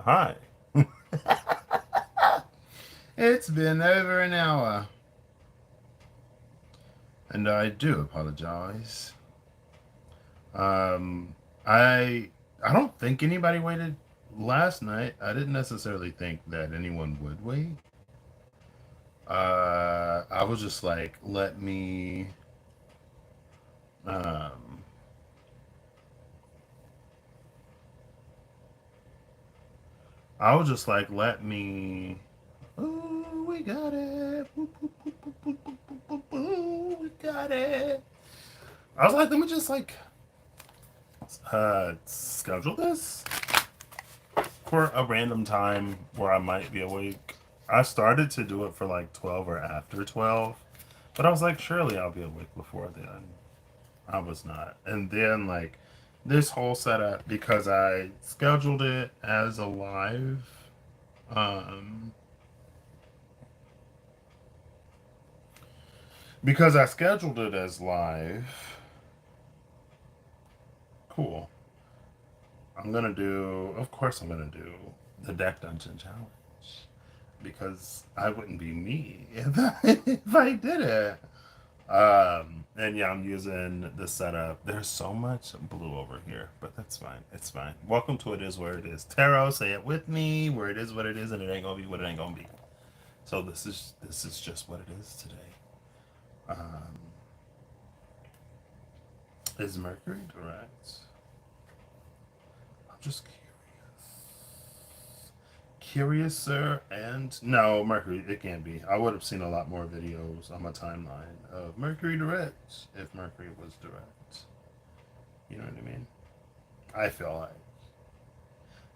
Hi. It's been over an hour, and I do apologize. Um, I don't think anybody waited last night. I didn't necessarily think that anyone would wait. I was just like, um, I was just like, let me. Ooh, we got it. We got it. I was like, let me just like schedule this for a random time where I might be awake. I started to do it for like 12 or after 12, but I was like, surely I'll be awake before then. I was not. And then, like, this whole setup, because I scheduled it as a live, um, because I scheduled it as live, cool. Of course, I'm gonna do the deck dungeon challenge because I wouldn't be me if I did it. And yeah, I'm using the setup. There's so much blue over here, but that's fine. It's fine. Welcome to It Is Where It Is. Tarot, say it with me. Where it is what it is, and it ain't gonna be what it ain't gonna be. So this is just what it is today. Um, is Mercury direct? I'm just curiouser and no Mercury. It can't be. I would have seen a lot more videos on my timeline of Mercury direct if Mercury was direct. You know what I mean? I feel like.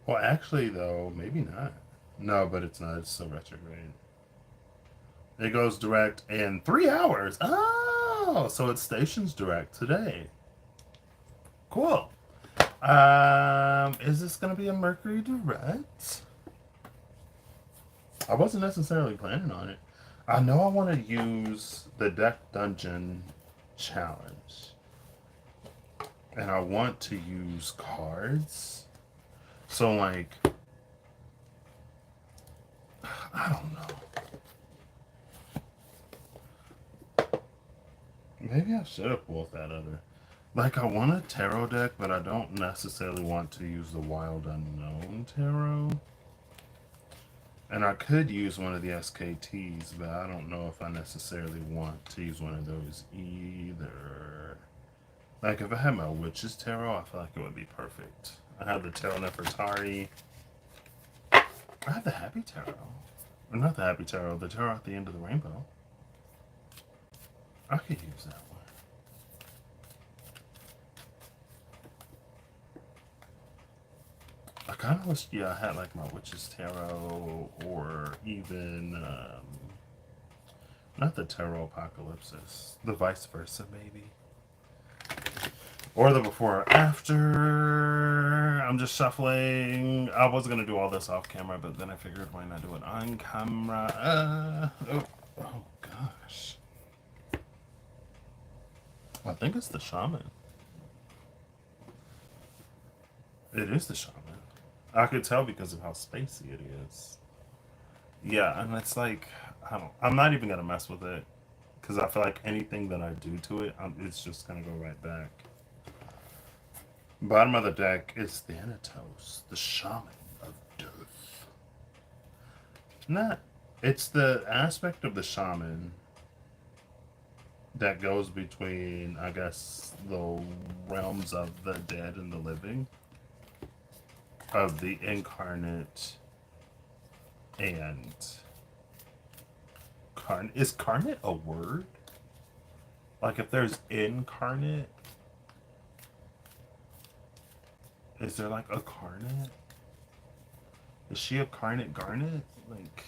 Well, actually, though, maybe not. No, but it's not. It's still retrograde. It goes direct in 3 hours. Oh, so it stations direct today. Cool. Is this gonna be a Mercury direct? I wasn't necessarily planning on it. I know I want to use the deck dungeon challenge, and I want to use cards. So like, I don't know. Maybe I should have pulled that other. Like, I want a tarot deck, but I don't necessarily want to use the Wild Unknown tarot. And I could use one of the SKTs, but I don't know if I necessarily want to use one of those either. Like, if I had my Witch's Tarot, I feel like it would be perfect. I have the Tarot Nefertari. I have the Happy Tarot. Or not the Happy Tarot, the Tarot at the end of the rainbow. I could use that one. I kind of wish, yeah, I had like my Witch's Tarot or even, not the Tarot Apocalypsis, the vice versa, maybe. Or the before or after. I'm just shuffling. I was going to do all this off camera, but then I figured why not do it on camera? Oh gosh. I think it's the shaman. It is the shaman. I could tell because of how spacey it is. Yeah, and it's like I'm not even gonna mess with it because I feel like anything that I do to it, it's just gonna go right back. Bottom of the deck is Thanatos, the shaman of death. Not. It's the aspect of the shaman that goes between, I guess, the realms of the dead and the living, of the incarnate and carnate. Is carnate a word? Like, if there's incarnate, is there like a carnate? Is she a carnate garnet? Like,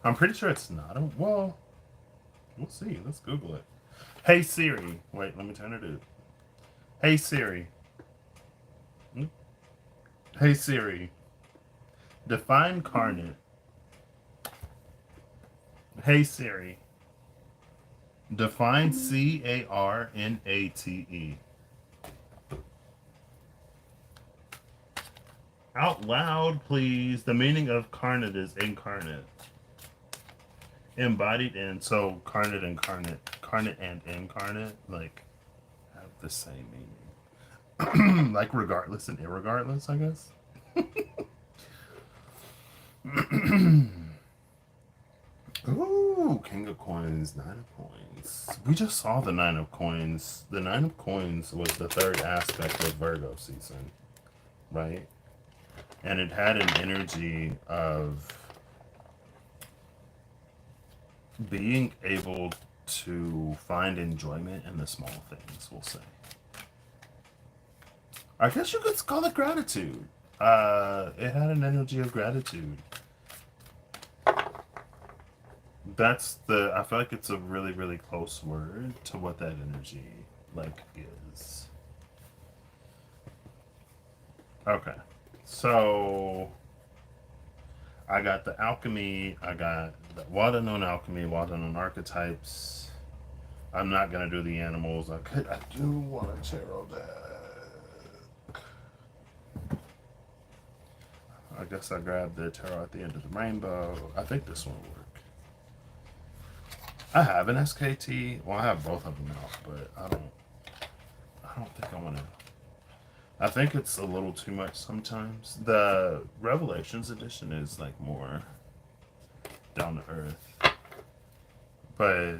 I'm pretty sure it's not a. Well, we'll see. Let's Google it. Hey Siri. Wait, let me turn it up. Hey Siri. Hmm? Hey Siri. Define carnate. Hey Siri. Define CARNATE. Out loud, please. The meaning of carnate is incarnate. Embodied in, so carnate, incarnate, carnate and incarnate, like, have the same meaning. Like regardless and irregardless, I guess. Ooh, King of Coins, Nine of Coins. We just saw the Nine of Coins. The Nine of Coins was the third aspect of Virgo season, right? And it had an energy of being able to find enjoyment in the small things, we'll say. I guess you could call it gratitude. It had an energy of gratitude. That's the. I feel like it's a really, really close word to what that energy like is. Okay, so I got the alchemy. I got the water known alchemy, water known archetypes. I'm not gonna do the animals. I could. I do want a tarot deck. I guess I grabbed the tarot at the end of the rainbow. I think this one will work. I have an SKT. Well, I have both of them out, but I don't. I don't think I want to. I think it's a little too much sometimes. The Revelations edition is like more down to earth, but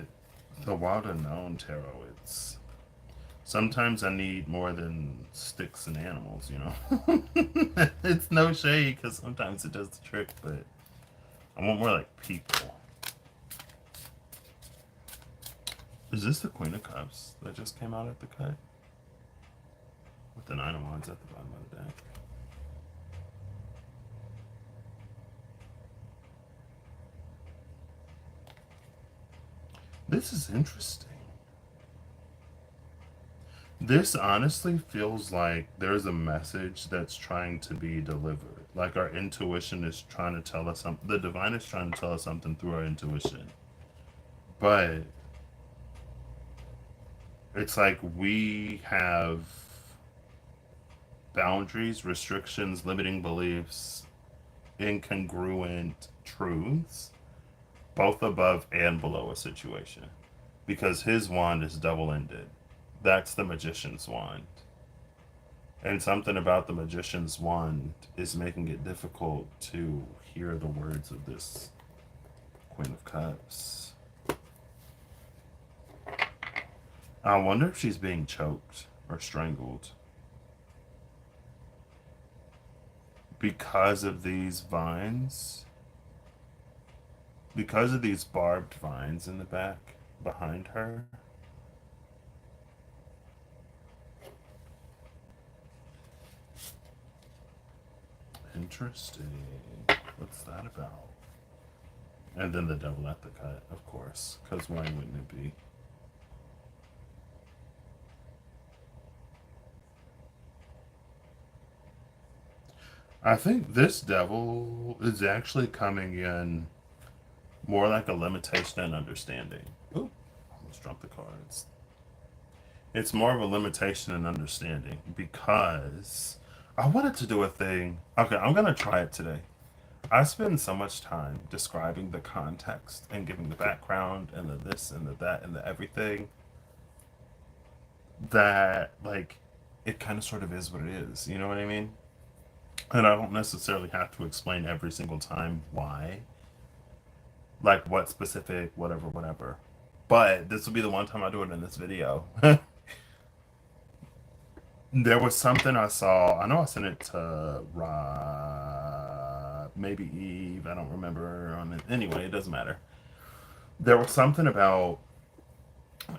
the Wild Unknown tarot, it's sometimes I need more than sticks and animals. You know, it's no shade because sometimes it does the trick, but I want more like people. Is this the Queen of Cups that just came out at the cut? With the Nine of Wands at the bottom of the deck. This is interesting. This honestly feels like there's a message that's trying to be delivered. Like our intuition is trying to tell us something. The divine is trying to tell us something through our intuition. But it's like we have boundaries, restrictions, limiting beliefs, incongruent truths, both above and below a situation. Because his wand is double ended. That's the magician's wand. And something about the magician's wand is making it difficult to hear the words of this Queen of Cups. I wonder if she's being choked or strangled because of these vines, because of these barbed vines in the back behind her. Interesting. What's that about? And then the devil at the cut, of course, because why wouldn't it be? I think this devil is actually coming in more like a limitation and understanding. Ooh, almost dropped the cards. It's more of a limitation and understanding because I wanted to do a thing. Okay, I'm gonna try it today. I spend so much time describing the context and giving the background and the this and the that and the everything that like it kind of sort of is what it is. You know what I mean? And I don't necessarily have to explain every single time why, like what specific, whatever, whatever. But this will be the one time I do it in this video. There was something I saw. I know I sent it to maybe Eve. I don't remember on it. Anyway, it doesn't matter. There was something about.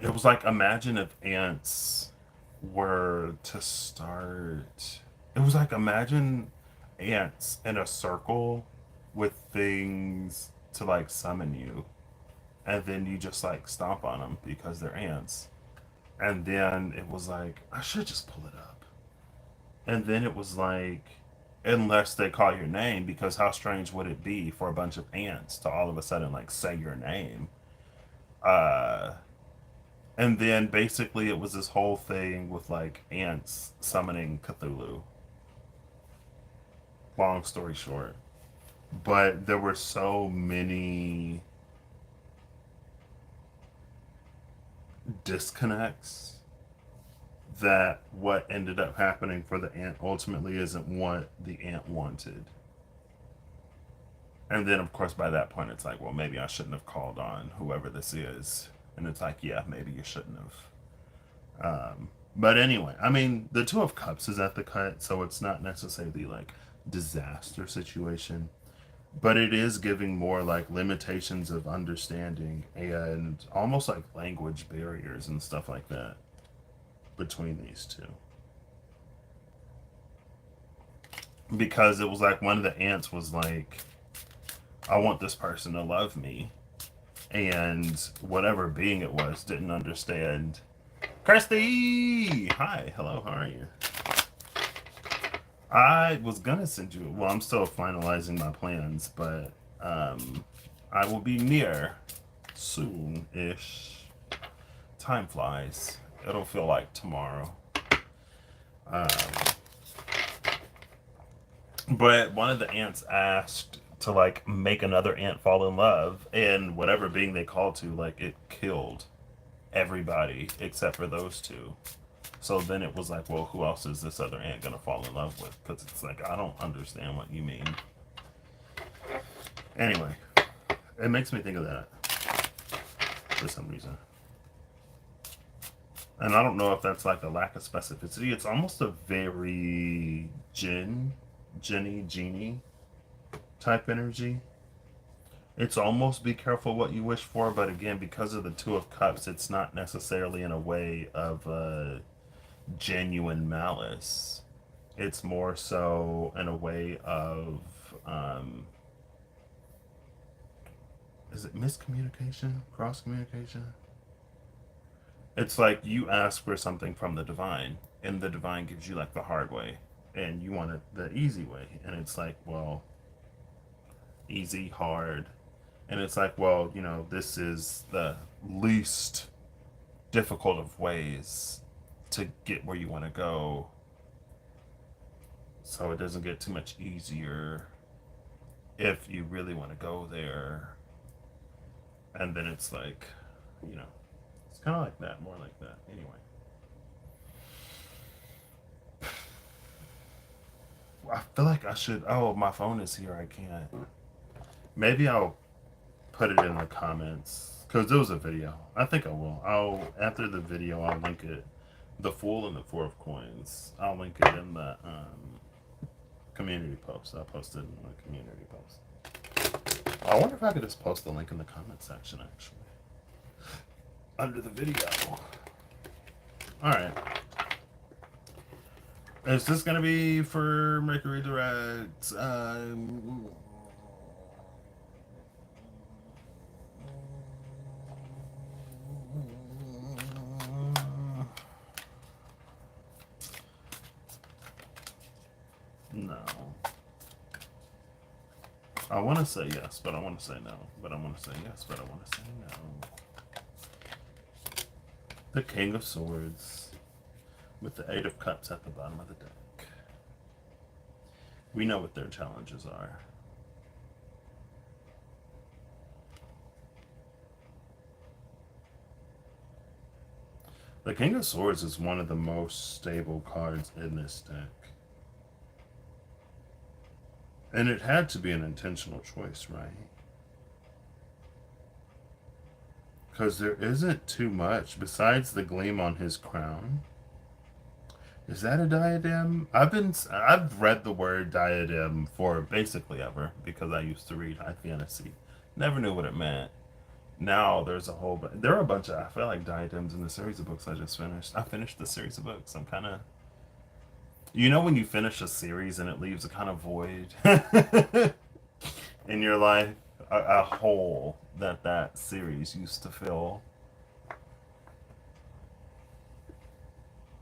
It was like imagine if ants were to start. It was like imagine ants in a circle with things to like summon you, and then you just like stomp on them because they're ants. And then it was like I should just pull it up. And then it was like, unless they call your name, because how strange would it be for a bunch of ants to all of a sudden like say your name? Uh, and then basically it was this whole thing with like ants summoning Cthulhu. long story short. But there were so many disconnects that what ended up happening for the ant ultimately isn't what the ant wanted. And then, of course, by that point, it's like, well, maybe I shouldn't have called on whoever this is. And it's like, yeah, maybe you shouldn't have. But anyway, I mean, the Two of Cups is at the cut, so it's not necessarily like disaster situation, but it is giving more like limitations of understanding and almost like language barriers and stuff like that between these two. Because it was like one of the ants was like, I want this person to love me, and whatever being it was didn't understand. Kirsty! Hi, hello, how are you? I was gonna send you, well, I'm still finalizing my plans, but I will be near soon-ish. Time flies. It'll feel like tomorrow. Um, but one of the ants asked to like make another ant fall in love, and whatever being they called to, like it killed everybody except for those two. So then it was like, well, who else is this other ant gonna fall in love with? Because it's like, I don't understand what you mean. Anyway, it makes me think of that for some reason. And I don't know if that's like a lack of specificity. It's almost a very genie type energy. It's almost be careful what you wish for, but again, because of the Two of Cups, it's not necessarily in a way of genuine malice. It's more so in a way of, is it miscommunication? Cross communication? It's like you ask for something from the divine, and the divine gives you like the hard way, and you want it the easy way. And it's like, well, easy, hard. And it's like, well, you know, this is the least difficult of ways to get where you want to go, so it doesn't get too much easier if you really want to go there. And then it's like, you know, it's kind of like that, more like that. Anyway, I feel like I should. Oh, my phone is here. I can't. Maybe I'll put it in the comments because there was a video. I think I will. I'll after the video. I'll link it. The Fool and the Four of Coins. I'll link it in the community post. I'll post it in the community post. I wonder if I could just post the link in the comment section actually under the video. All right. Is this gonna be for Mercury Direct? No. I want to say yes, but I want to say no. But I want to say yes, but I want to say no. The King of Swords with the Eight of Cups at the bottom of the deck. We know what their challenges are. The King of Swords is one of the most stable cards in this deck. And it had to be an intentional choice, right? Because there isn't too much besides the gleam on his crown. Is that a diadem? I've read the word diadem for basically ever because I used to read high fantasy. Never knew what it meant. Now there's a whole there are a bunch of I feel like diadems in the series of books I just finished. I finished the series of books. I'm kind of, you know, when you finish a series and it leaves a kind of void in your life, a hole that series used to fill.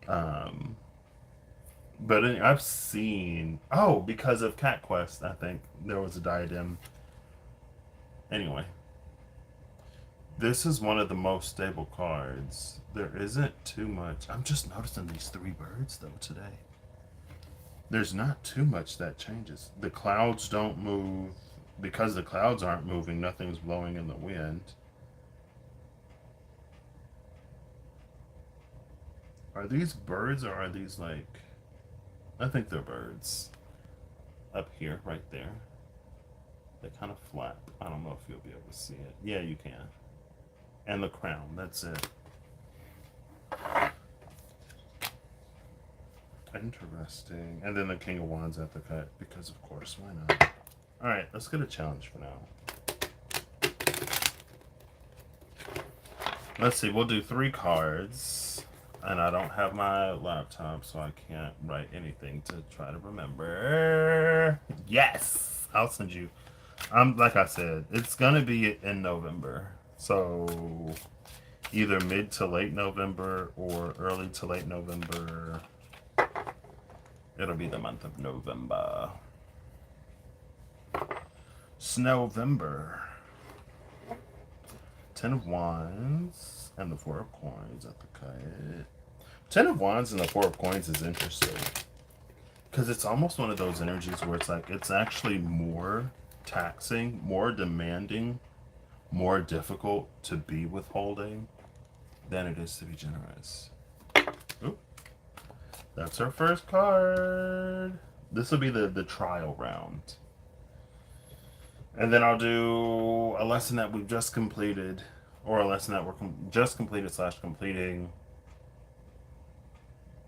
Um, but I've seen, oh, because of Cat Quest, I think there was a diadem. Anyway, this is one of the most stable cards. There isn't too much. I'm just noticing these three birds though today. There's not too much that changes. The clouds don't move. Because the clouds aren't moving, nothing's blowing in the wind. Are these birds or are these like... I think they're birds. Up here, right there. They kind of flap. I don't know if you'll be able to see it. Yeah, you can. And the crown, that's it. Interesting. And then the King of Wands at the cut, because of course, why not? Alright, let's get a challenge for now. Let's see, we'll do 3 cards. And I don't have my laptop, so I can't write anything to try to remember. Yes! I'll send you. Like I said, it's gonna be in November. So either mid to late November or early to late November. It'll be the month of November. Snowvember. 10 of Wands and the 4 of Coins at the cut. 10 of Wands and the 4 of Coins is interesting. Because it's almost one of those energies where it's like, it's actually more taxing, more demanding, more difficult to be withholding than it is to be generous. Oop. That's our first card. This will be the trial round. And then I'll do a lesson that we've just completed, or a lesson that we're just completed / completing,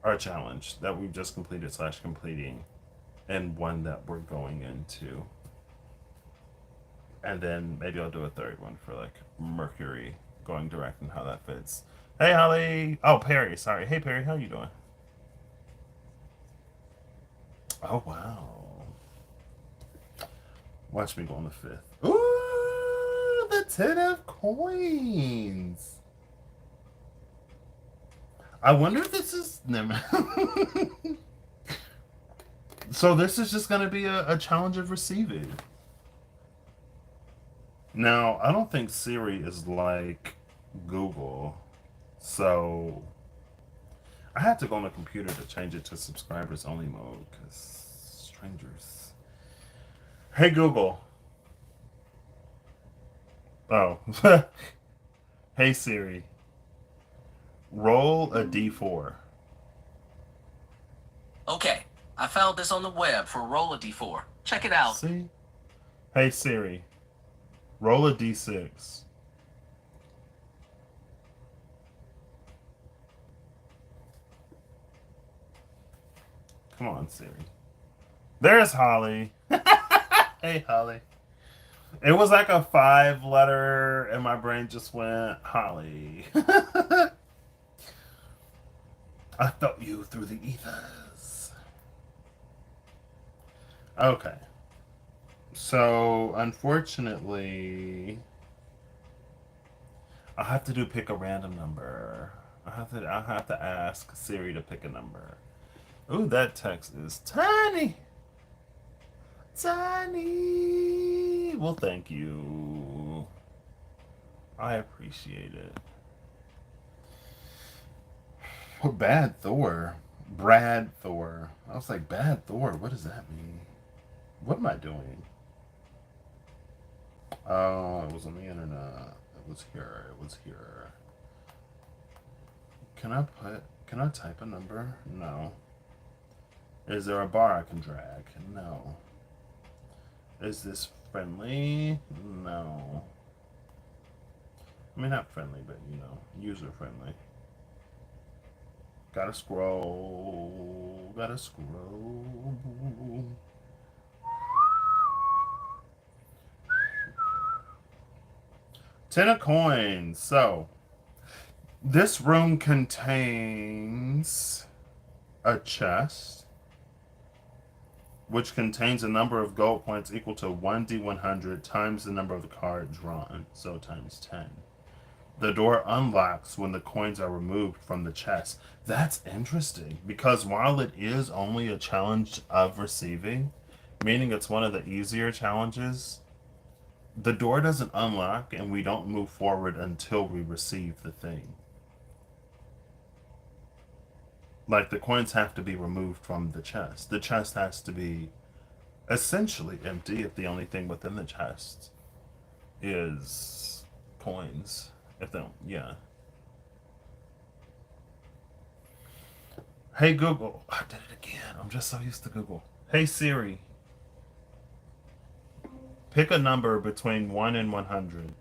or a challenge that we've just completed / completing, and one that we're going into. And then maybe I'll do a third one for like Mercury going direct and how that fits. Hey, Holly. Oh, Perry. Sorry. Hey, Perry. How you doing? Oh, wow. Watch me go on the 5th. Ooh, the 10 of Coins. I wonder if this is... Never. So this is just going to be a challenge of receiving. Now, I don't think Siri is like Google. So I had to go on the computer to change it to subscribers only mode because strangers. Hey Google. Oh. Hey Siri. Roll a d4. Okay, I found this on the web for roll a d4. Check it out. See? Hey Siri. Roll a d6. Come on, Siri. There's Holly. Hey, Holly. It was like a 5-letter, and my brain just went, Holly. I felt you through the ethers. Okay. So, unfortunately, I have to pick a random number. I have to ask Siri to pick a number. Ooh, that text is tiny. Tiny. Well, thank you. I appreciate it. Oh, bad Thor. Brad Thor. I was like, bad Thor? What does that mean? What am I doing? Oh, it was on the internet. It was here. It was here. Can I type a number? No. Is there a bar I can drag? No. Is this friendly? No. I mean, not friendly, but, you know, user friendly. Gotta scroll. Gotta scroll. Ten of Coins. So, this room contains a chest, which contains a number of gold points equal to 1d100 times the number of the card drawn, so times 10. The door unlocks when the coins are removed from the chest. That's interesting, because while it is only a challenge of receiving, meaning it's one of the easier challenges, the door doesn't unlock and we don't move forward until we receive the thing. Like the coins have to be removed from the chest. The chest has to be essentially empty if the only thing within the chest is coins. If they don't, yeah. Hey Google, I did it again. I'm just so used to Google. Hey Siri, pick a number between 1 and 100.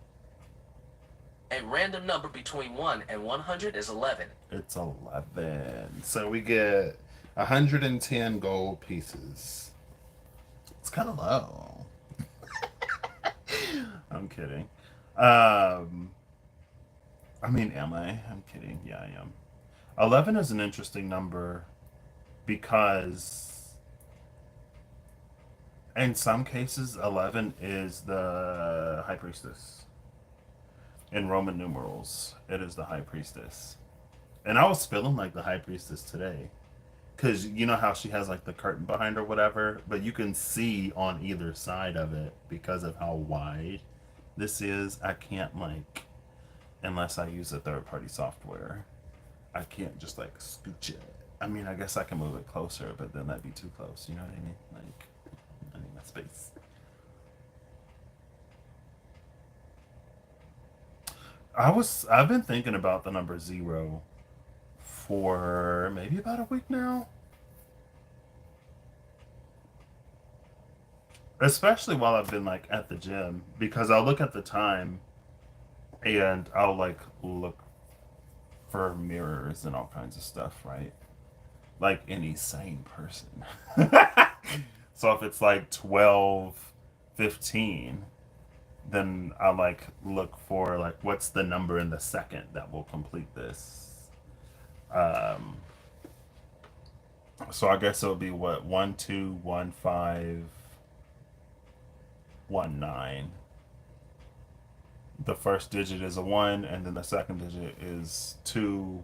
A random number between 1 and 100 is 11. It's 11. So we get 110 gold pieces. It's kind of low. I'm kidding. Um, I mean, am I? I'm kidding. Yeah, I am. 11 is an interesting number because in some cases 11 is the high priestess. In Roman numerals, it is the high priestess. And I was feeling like the high priestess today. Because you know how she has like the curtain behind her, whatever, but you can see on either side of it because of how wide this is. I can't, like, unless I use a third party software, I can't just like scooch it. I mean, I guess I can move it closer, but then that'd be too close. You know what I mean? Like, I need my space. I've been thinking about the number 0 for maybe about a week now. Especially while I've been like at the gym, because I'll look at the time and I'll like look for mirrors and all kinds of stuff, right? Like any sane person. So if it's like 12:15, then I'll like look for like what's the number in the second that will complete this. Um, so I guess it'll be what 121519. The first digit is a 1, and then the second digit is 2.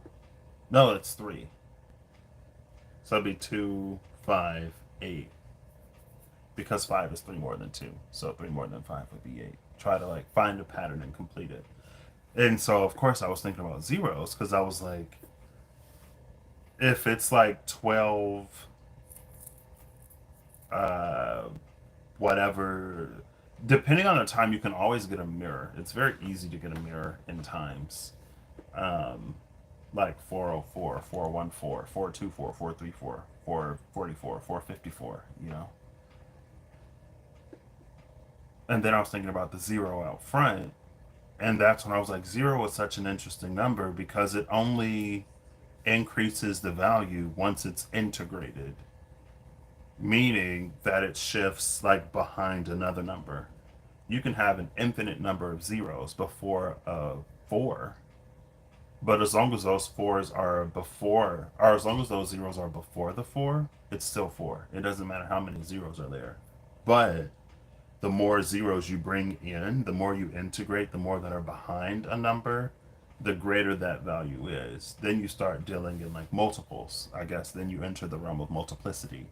No, it's 3. So it'd be 258. Because 5 is 3 more than 2. So 3 more than 5 would be 8. Try to like find a pattern and complete it. And so, of course, I was thinking about zeros because I was like, if it's like 12, uh, whatever, depending on the time, you can always get a mirror. It's very easy to get a mirror in times. Um, like 404, 414, 424, 434, 444, 454, you know? And then I was thinking about the 0 out front. And that's when I was like, 0 is such an interesting number because it only increases the value once it's integrated, meaning that it shifts like behind another number. You can have an infinite number of zeros before a 4, but as long as those fours are before, or as long as those zeros are before the 4, it's still 4. It doesn't matter how many zeros are there. But the more zeros you bring in, the more you integrate, the more that are behind a number, the greater that value is. Then you start dealing in like multiples, I guess. Then you enter the realm of multiplicity,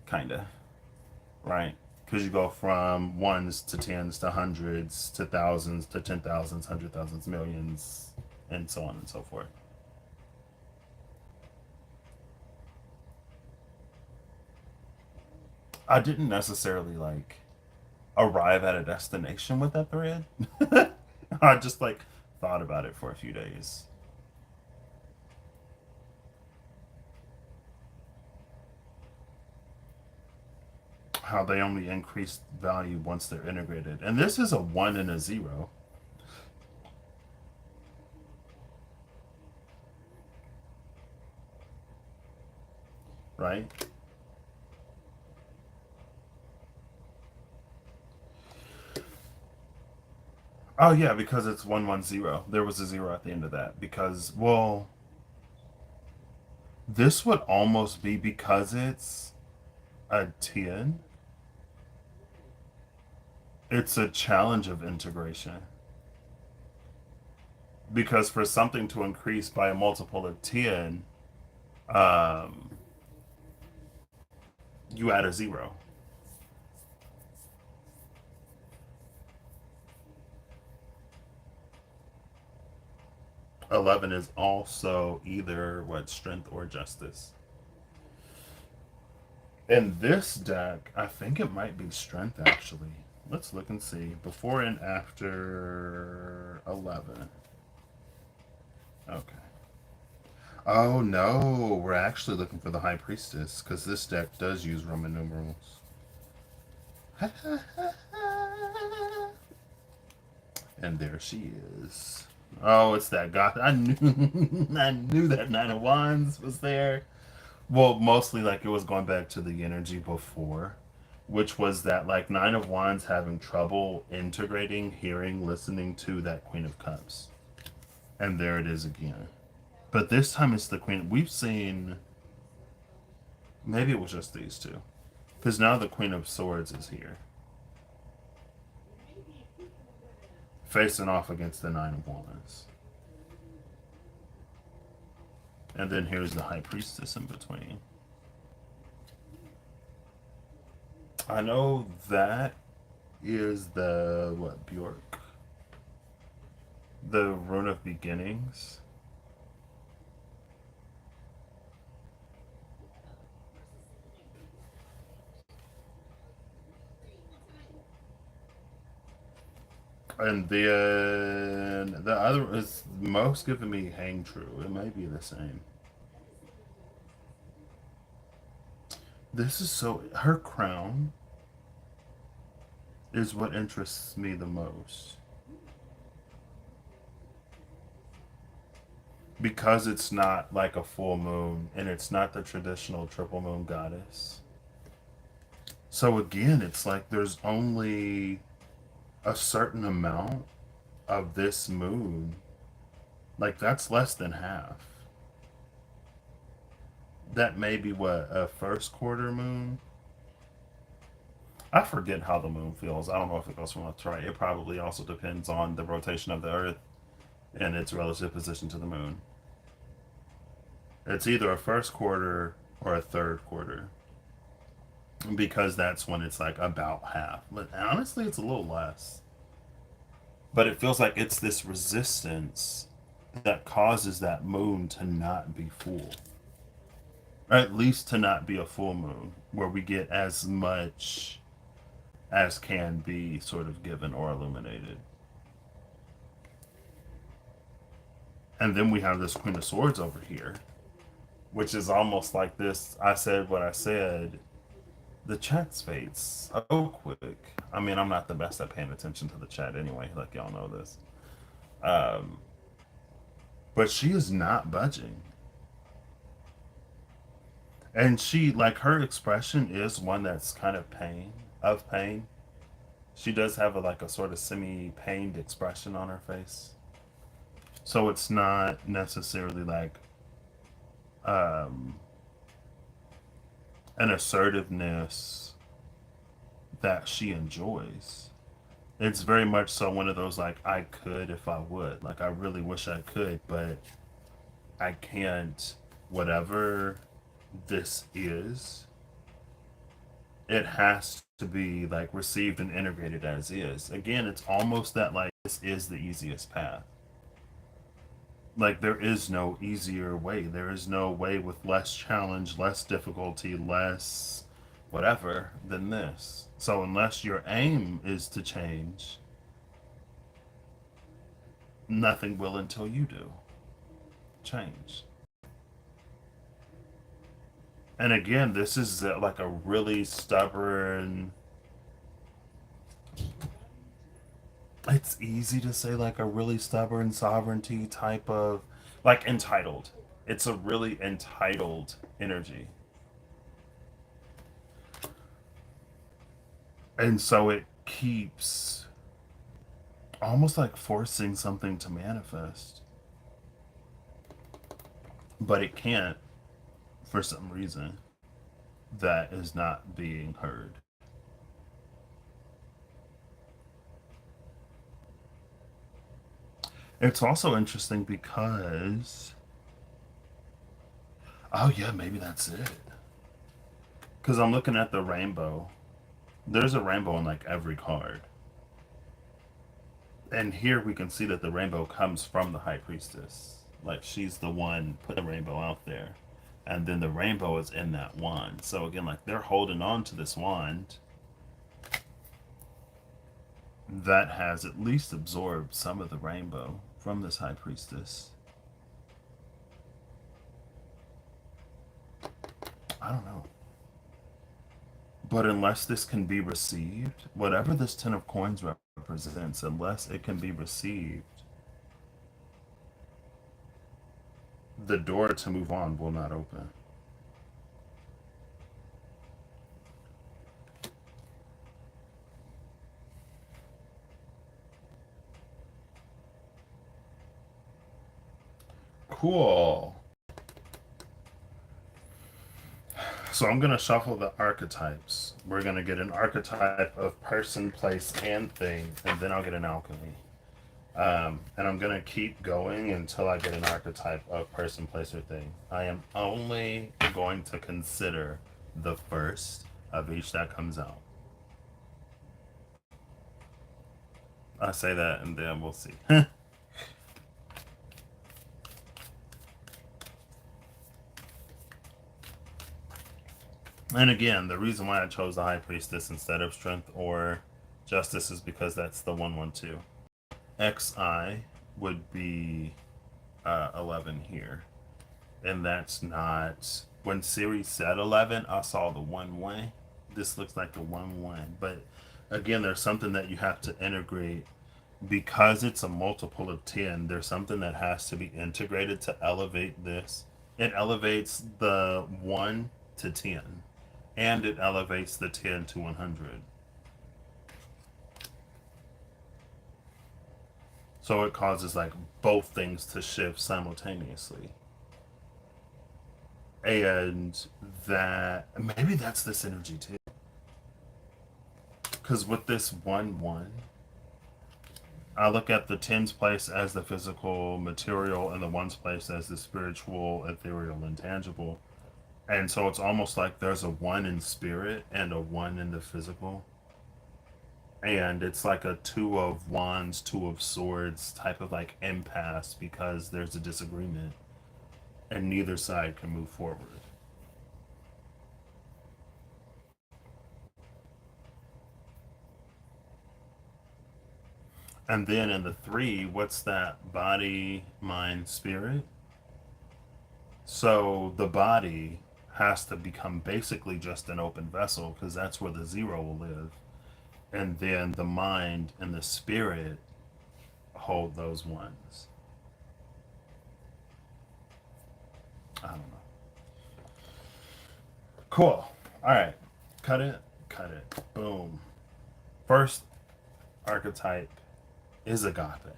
kind of, right? Because you go from ones to tens to hundreds to thousands to 10,000s, 100,000s, millions, and so on and so forth. I didn't necessarily like arrive at a destination with that thread. I just like thought about it for a few days. How they only increase value once they're integrated. And this is a 1 and a 0, right? Oh yeah, because it's 110. There was a 0 at the end of that. Because, well, this would almost be because it's a 10. It's a challenge of integration. Because for something to increase by a multiple of 10, um, you add a 0. 11 is also either what, strength or justice. In this deck, I think it might be strength actually. Let's look and see. Before and after 11. Okay. Oh no, we're actually looking for the High Priestess because this deck does use Roman numerals. And there she is. Oh, it's that goth. I knew, I knew that Nine of Wands was there. Well, mostly like it was going back to the energy before, which was that like Nine of Wands having trouble integrating, hearing, listening to that Queen of Cups. And there it is again. But this time it's the Queen. We've seen. Maybe it was just these two. Because now the Queen of Swords is here. Facing off against the Nine of Wands. And then here's the High Priestess in between. I know that is the, what, Bjork? The Rune of Beginnings. And then the other is most giving me Hang True. It might be the same. This is so. Her crown is what interests me the most. Because it's not like a full moon and it's not the traditional triple moon goddess. So again, it's like there's only a certain amount of this moon. Like that's less than half. That may be what, a first quarter moon? I forget how the moon feels. I don't know if it goes from left to right. It probably also depends on the rotation of the Earth and its relative position to the moon. It's either a first quarter or a third quarter. Because that's when it's like about half. But honestly, it's a little less. But it feels like it's this resistance that causes that moon to not be full. Or at least to not be a full moon, where we get as much as can be sort of given or illuminated. And then we have this Queen of Swords over here, which is almost like this. I said what I said. The chat's fades so quick. I mean, I'm not the best at paying attention to the chat anyway, like y'all know this. Um, but she is not budging. And she, like, her expression is one that's kind of pain. She does have a, like a sort of semi-pained expression on her face. So it's not necessarily like um, an assertiveness that she enjoys. It's very much so one of those like I could if I would. Like I really wish I could, but I can't. Whatever this is, it has to be like received and integrated as is. Again, it's almost that like this is the easiest path. Like there is no easier way. There is no way with less challenge, less difficulty, less whatever than this. So unless your aim is to change, nothing will until you do change. And again, this is like a really stubborn. It's easy to say like a really stubborn sovereignty type of like entitled. It's a really entitled energy. And so it keeps almost like forcing something to manifest. But it can't for some reason that is not being heard. It's also interesting because, oh yeah, maybe that's it. Because I'm looking at the rainbow. There's a rainbow in like every card. And here we can see that the rainbow comes from the High Priestess. Like she's the one put the rainbow out there. And then the rainbow is in that wand. So again, like they're holding on to this wand that has at least absorbed some of the rainbow from this high priestess. I don't know. But unless this can be received, whatever this Ten of Coins represents, unless it can be received, the door to move on will not open. Cool. So I'm going to shuffle the archetypes. We're going to get an archetype of person, place, and thing, and then I'll get an alchemy. And I'm going to keep going until I get an archetype of person, place, or thing. I am only going to consider the first of each that comes out. I say that and then we'll see. And again, the reason why I chose the High Priestess instead of Strength or Justice is because that's the 112. XI would be 11 here. And that's not. When Siri said 11, I saw the 1-1. This looks like the 1-1. But again, there's something that you have to integrate. Because it's a multiple of 10, there's something that has to be integrated to elevate this. It elevates the 1 to 10. And it elevates the 10 to 100. So it causes like both things to shift simultaneously. And that maybe that's this energy too. Because with this 1-1, I look at the 10's place as the physical material and the 1's place as the spiritual, ethereal, intangible. And so it's almost like there's a 1 in spirit and a 1 in the physical. And it's like a 2 of wands, 2 of swords type of like impasse because there's a disagreement and neither side can move forward. And then in the 3, what's that? Body, mind, spirit. So the body has to become basically just an open vessel because that's where the 0 will live. And then the mind and the spirit hold those ones. I don't know. Cool. All right. Cut it. Cut it. Boom. First archetype is agape.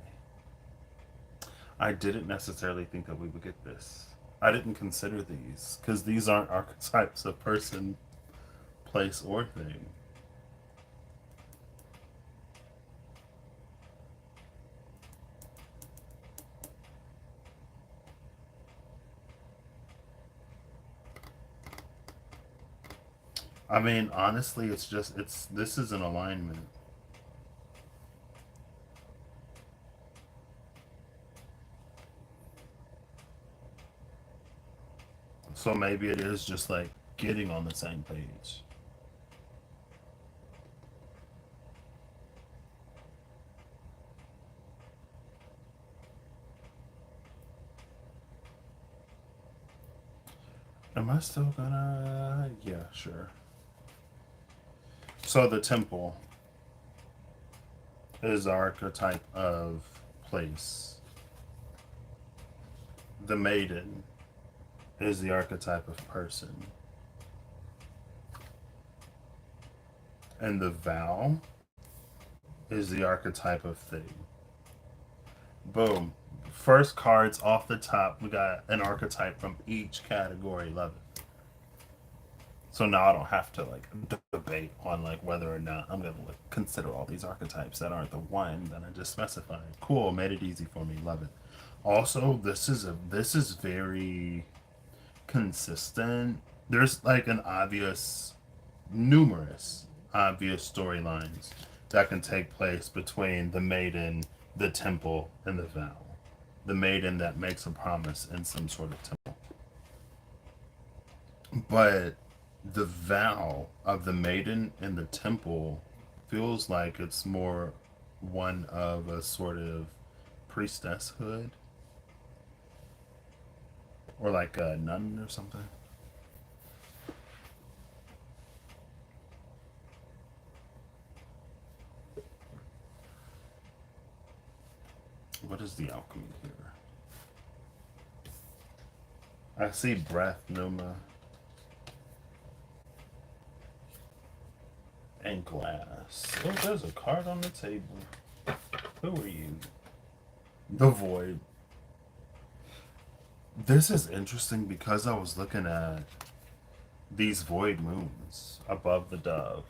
I didn't necessarily think that we would get this. I didn't consider these because these aren't archetypes of person, place, or thing. I mean, honestly, this is an alignment. So maybe it is just like getting on the same page. Am I still gonna? Yeah, sure. So the temple is the archetype of place. The maiden is the archetype of person. And the vow is the archetype of thing. Boom. First cards off the top, we got an archetype from each category. Love it. So now I don't have to like debate on like whether or not I'm gonna like, consider all these archetypes that aren't the one that I just specified. Cool, made it easy for me. Love it. Also, this is very consistent. There's like numerous obvious storylines that can take place between the maiden, the temple, and the vow. the maiden that makes a promise in some sort of temple. But the vow of the maiden in the temple feels like it's more one of a sort of priestesshood or like a nun or something. What is the alchemy here? I see breath, pneuma, and glass. Oh, there's a card on the table. Who are you? The void. This is interesting because I was looking at these void moons above the dove.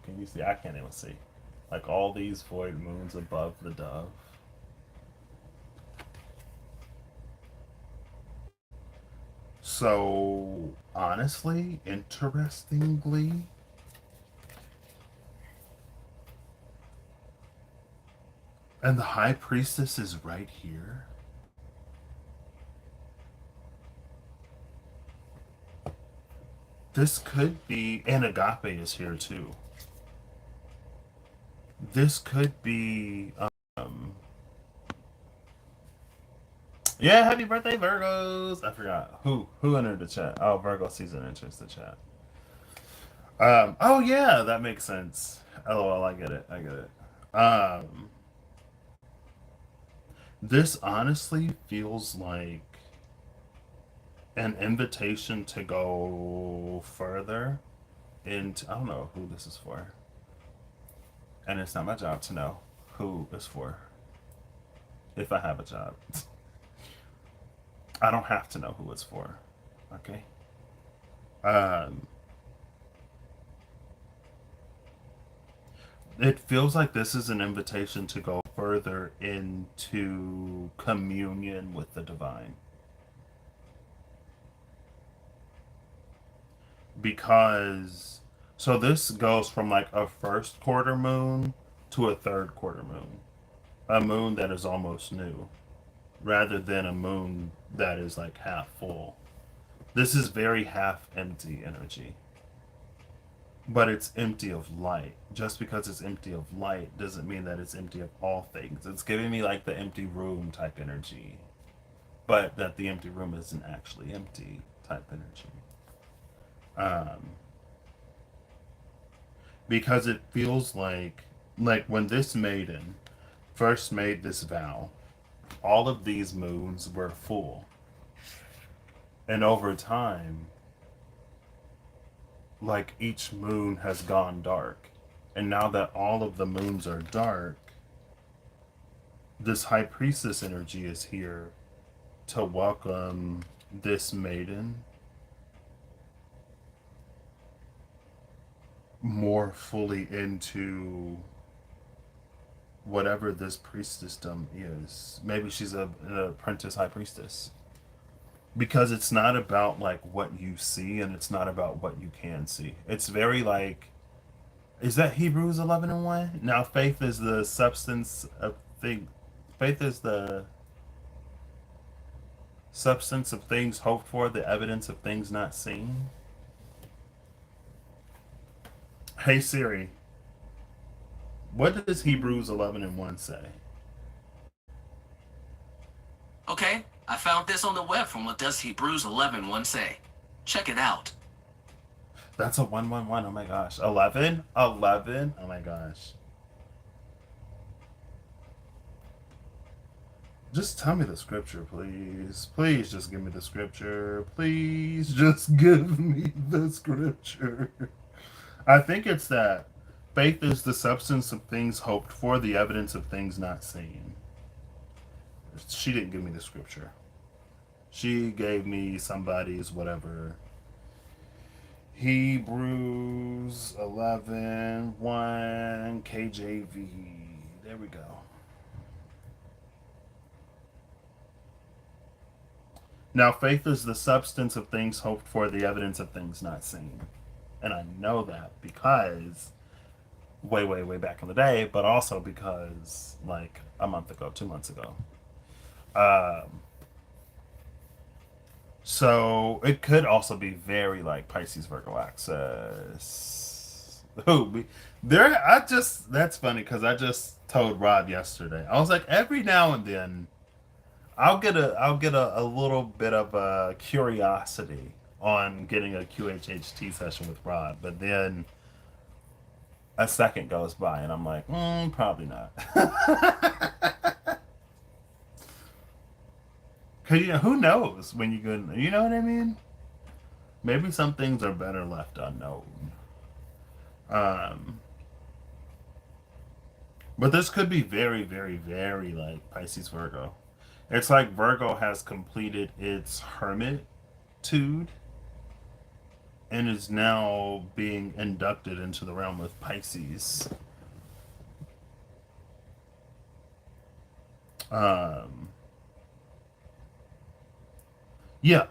Can you see? I can't even see. Like all these void moons above the dove. So, honestly, interestingly, and the high priestess is right here. This could be, and agape is here too. This could be, yeah, happy birthday, Virgos. I forgot who entered the chat. Oh, Virgo season enters the chat. Oh yeah, that makes sense. LOL, I get it. I get it. This honestly feels like an invitation to go further into, I don't know who this is for. And it's not my job to know who it's for. If I have a job. I don't have to know who it's for. Okay? Um it feels like this is an invitation to go further into communion with the divine. Because so this goes from like a first quarter moon to a third quarter moon. A moon that is almost new rather than a moon that is like half full. This is very half empty energy. But it's empty of light. Just because it's empty of light doesn't mean that it's empty of all things. It's giving me like the empty room type energy. But that the empty room isn't actually empty type energy. Um, because it feels like when this maiden first made this vow, all of these moons were full. And over time, like each moon has gone dark. And now that all of the moons are dark, this high priestess energy is here to welcome this maiden more fully into whatever this priestessdom is. Maybe she's an apprentice high priestess. Because it's not about like what you see and it's not about what you can see. It's very like, is that Hebrews 11:1? Now faith is the substance of things. Faith is the substance of things hoped for, the evidence of things not seen. Hey Siri, what does Hebrews 11:1 say? Okay, I found this on the web from what does Hebrews 11:1 say. Check it out. That's a 111. Oh my gosh. 11? 11? Oh my gosh. Just tell me the scripture, please. Please just give me the scripture. Please just give me the scripture. I think it's that faith is the substance of things hoped for, the evidence of things not seen. She didn't give me the scripture. She gave me somebody's whatever. Hebrews 11:1 KJV. There we go. Now, faith is the substance of things hoped for, the evidence of things not seen. And I know that because way back in the day, but also because like a month ago, 2 months ago, Um, so it could also be very like Pisces Virgo axis. There. I just that's funny because I just told Rod yesterday. I was like, every now and then I'll get a little bit of a curiosity on getting a QHHT session with Rod, but then a second goes by and I'm like, probably not. Cause who knows when you go, you know what I mean? Maybe some things are better left unknown. Um, but this could be very, very, very like Pisces Virgo. It's like Virgo has completed its hermitude and is now being inducted into the realm of Pisces. Um, yeah,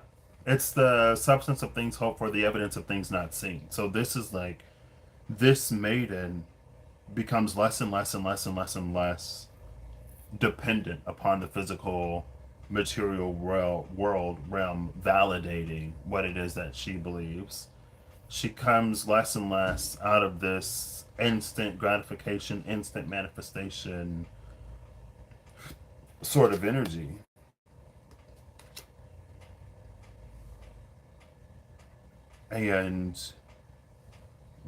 it's the substance of things hoped for, the evidence of things not seen. So this is like this maiden becomes less and less and less and less and less dependent upon the physical material world realm validating what it is that she believes. She comes less and less out of this instant gratification, instant manifestation sort of energy. And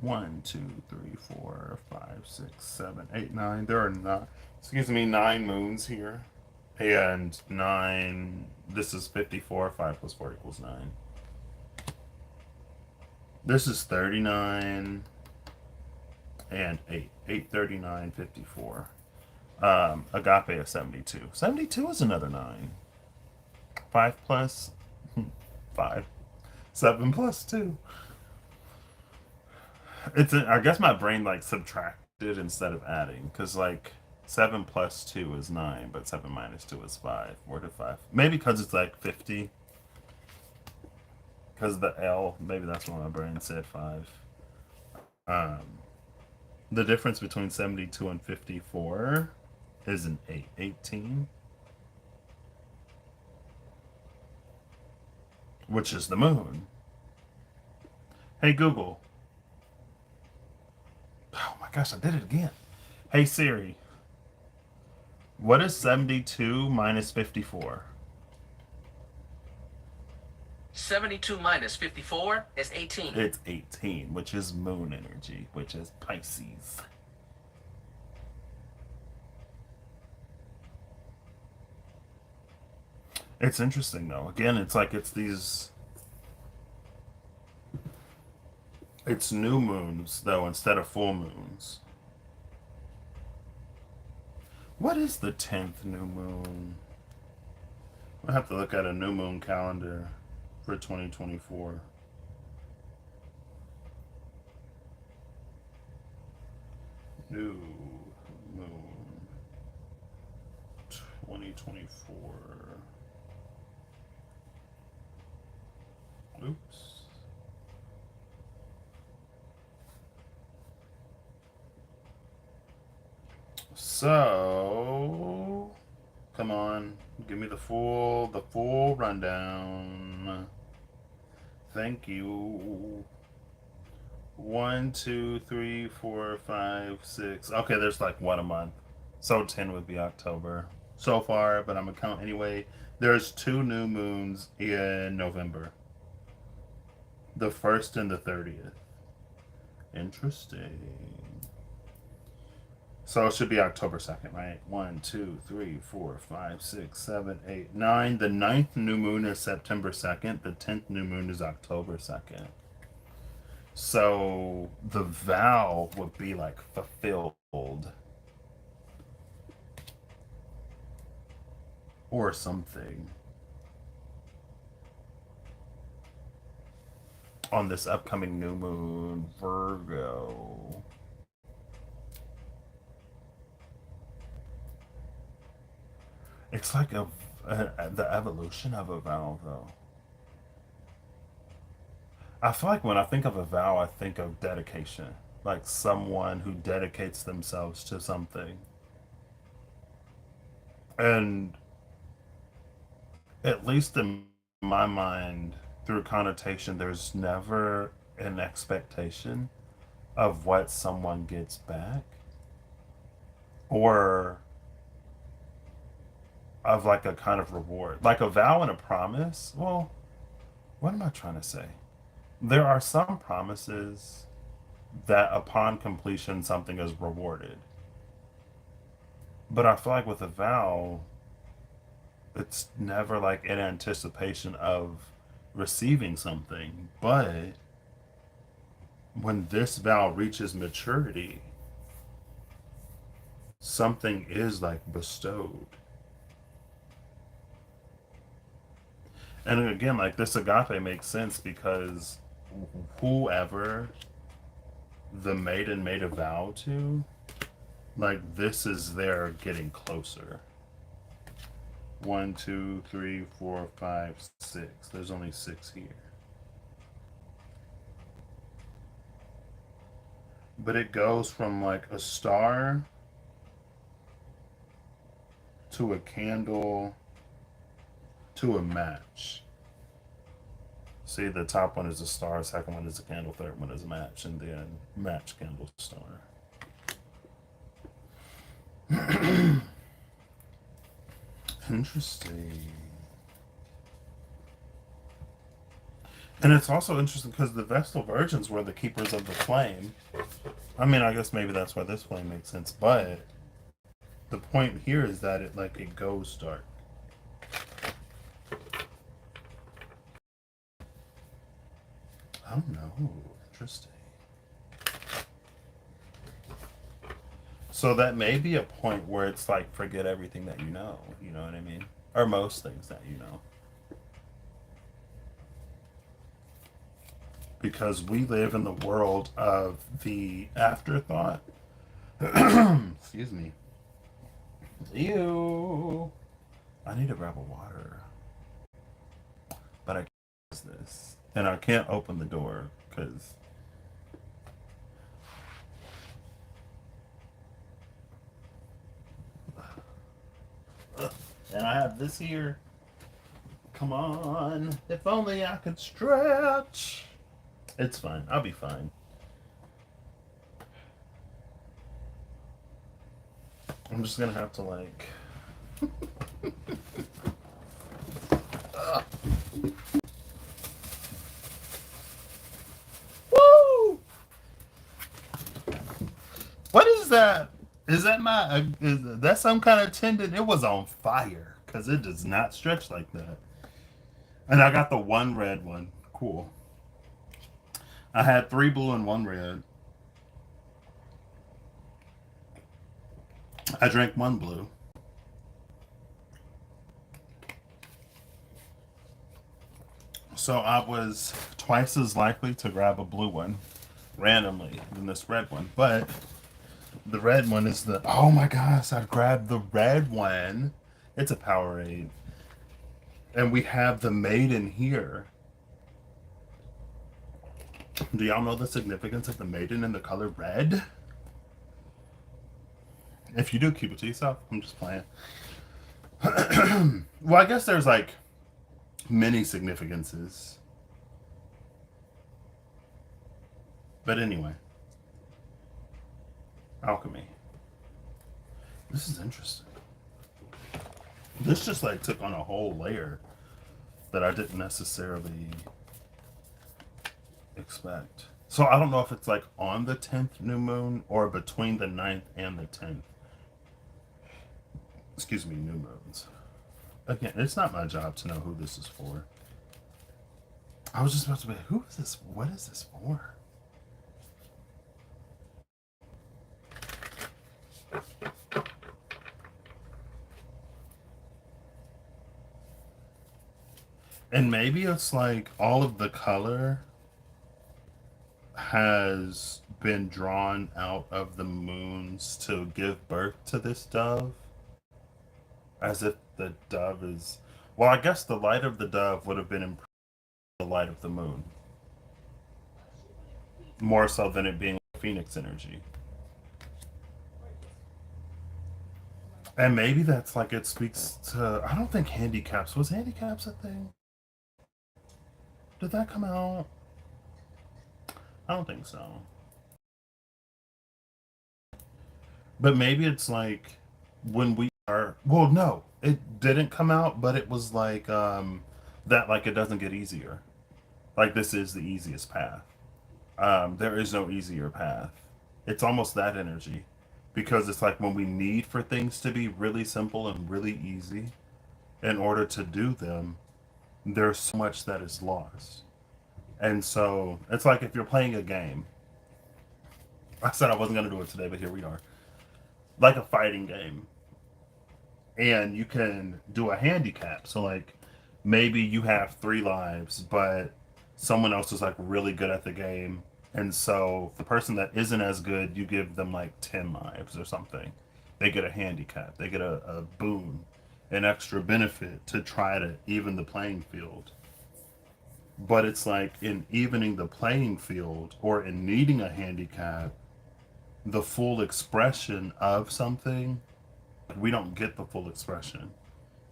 one, two, three, four, five, six, seven, eight, nine. There are not, excuse me, 9 moons here. And nine, this is 54. 5 plus 4 equals 9. This is 39 and 8. 8, 39, 54. Agape is 72. 72 is another 9. 5 plus 5. 7 plus 2. I guess my brain like subtracted instead of adding. Because like 7 plus 2 is 9, but 7 minus 2 is 5. 4 to 5. Maybe because it's like 50. Because the L, maybe that's why my brain said 5. Um, the difference between 72 and 54 is an 8. 18. Which is the moon. Hey Google. Oh my gosh, I did it again. Hey Siri. What is 72 minus 54? 72 minus 54 is 18. It's 18, which is moon energy, which is Pisces. It's interesting though. Again, it's like it's new moons though instead of full moons. What is the 10th new moon? I have to look at a new moon calendar for 2024. New moon 2024. Oops. So, come on, give me the full rundown. Thank you. 1, 2, 3, 4, 5, 6. Okay, there's like one a month. So 10 would be October so far, but I'm gonna count anyway. There's 2 new moons in November. The 1st and the 30th. Interesting. So it should be October 2nd, right? 1, 2, 3, 4, 5, 6, 7, 8, 9. The 9th new moon is September 2nd. The 10th new moon is October 2nd. So the vow would be like fulfilled or something on this upcoming new moon, Virgo. It's like the evolution of a vow, though. I feel like when I think of a vow, I think of dedication, like someone who dedicates themselves to something. And at least in my mind, through connotation, there's never an expectation of what someone gets back or of like a kind of reward. Like a vow and a promise. Well, what am I trying to say? There are some promises that upon completion something is rewarded. But I feel like with a vow, it's never like in anticipation of receiving something. But when this vow reaches maturity, something is like bestowed. And again, like this agape makes sense because whoever the maiden made a vow to, like this is their getting closer. One, two, three, four, five, six. There's only six here. But it goes from like a star to a candle to a match. See, the top one is a star, second one is a candle, third one is a match, and then match, candle, star. Interesting. And it's also interesting because the Vestal Virgins were the keepers of the flame. I mean, I guess maybe that's why this flame makes sense, but the point here is that it goes dark. I don't know. Interesting. So that may be a point where it's like forget everything that you know. You know what I mean? Or most things that you know. Because we live in the world of the afterthought. Excuse me. Ew. I need to grab a water. But I can't use this. And I can't open the door because. And I have this here. Come on. If only I could stretch. It's fine. I'll be fine. I'm just gonna have to like. Woo! What is that? Is that my? Is that some kind of tendon? It was on fire because it does not stretch like that. And I got the one red one. Cool. I had 3 blue and 1 red. I drank 1 blue. So I was twice as likely to grab a blue one randomly than this red one. But the red one is the. Oh my gosh, I grabbed the red one. It's a Powerade. And we have the maiden here. Do y'all know the significance of the maiden in the color red? If you do, keep it to yourself. I'm just playing. Well, I guess there's like many significances. But anyway. Alchemy. This is interesting. This just like took on a whole layer that I didn't necessarily expect. So I don't know if it's like on the 10th new moon or between the 9th and the 10th. Excuse me, new moons. Again, it's not my job to know who this is for. I was just about to be like, who is this? What is this for? And maybe it's like all of the color has been drawn out of the moons to give birth to this dove. As if the dove is. Well, I guess the light of the dove would have been improved by the light of the moon. More so than it being phoenix energy. And maybe that's like it speaks to. I don't think handicaps. Was handicaps a thing? Did that come out? I don't think so. But maybe it's like when we are. Well, no, it didn't come out, but it was like that. Like it doesn't get easier. Like this is the easiest path. There is no easier path. It's almost that energy, because it's like when we need for things to be really simple and really easy, in order to do them, there's so much that is lost. And so it's like if you're playing a game. I said I wasn't going to do it today, but here we are. Like a fighting game. And you can do a handicap. So, like, maybe you have 3 lives, but someone else is like really good at the game. And so, the person that isn't as good, you give them like 10 lives or something. They get a handicap, they get a boon, an extra benefit to try to even the playing field. But it's like in evening the playing field or in needing a handicap, the full expression of something, we don't get the full expression.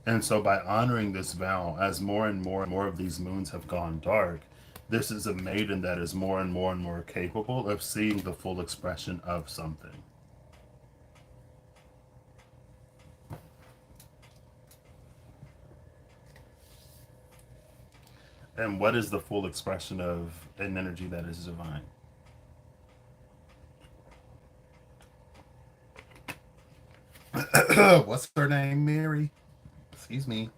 And so by honoring this vow, as more and more of these moons have gone dark, this is a maiden that is more and more capable of seeing the full expression of something. And what is the full expression of an energy that is divine? What's her name, Mary? Excuse me.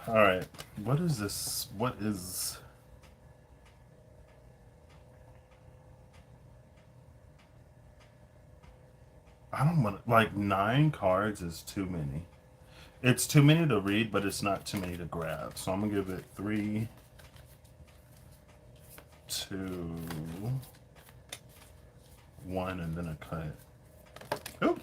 All right. What is this? What is. I don't want to. Like, 9 cards is too many. It's too many to read, but it's not too many to grab. So I'm going to give it 3, 2, 1, and then a cut. Oop.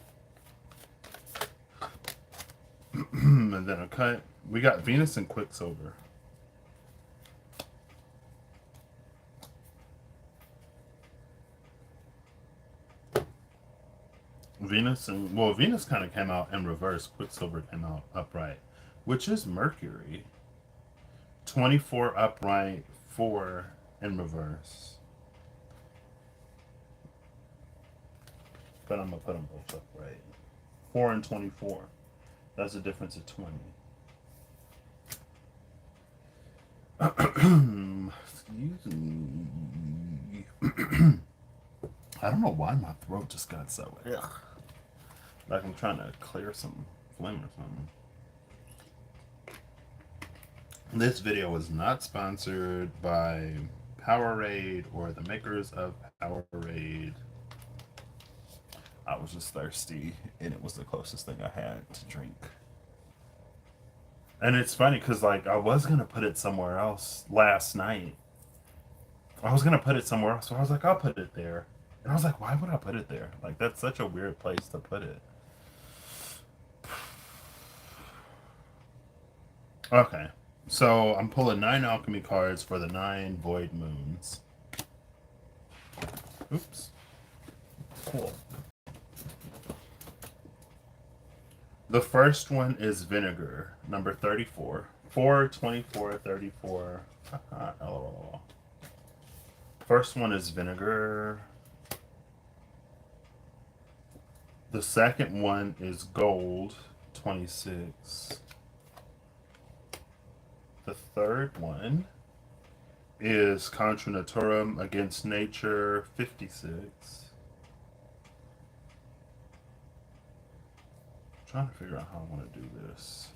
And then a cut. We got Venus and Quicksilver. Venus and well, Venus kind of came out in reverse. Quicksilver came out upright, which is Mercury. 24 upright, 4 in reverse. But I'm gonna put them both upright. 4 and 24. That's a difference of 20. Excuse me. I don't know why my throat just got so. Ugh. Like I'm trying to clear some phlegm or something. This video is not sponsored by Powerade or the makers of Powerade. I was just thirsty, and it was the closest thing I had to drink. And it's funny because, like, I was gonna put it somewhere else last night. I was gonna put it somewhere else, so I was like, I'll put it there. And I was like, why would I put it there? Like, that's such a weird place to put it. Okay, so I'm pulling 9 alchemy cards for the 9 void moons. Oops. Cool. The first one is vinegar, number 34. 4, 24, 34. LOL. First one is vinegar. The second one is gold, 26. The third one is Contra Naturam against nature, 56. Trying to figure out how I want to do this.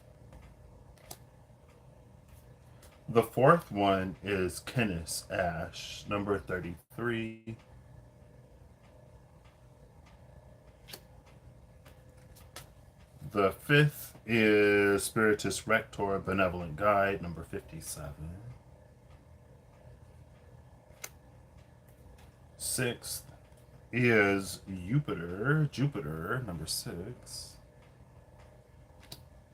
The fourth one is Kenneth Ash, number 33. The fifth is Spiritus Rector, Benevolent Guide, number 57. Sixth is Jupiter, number 6.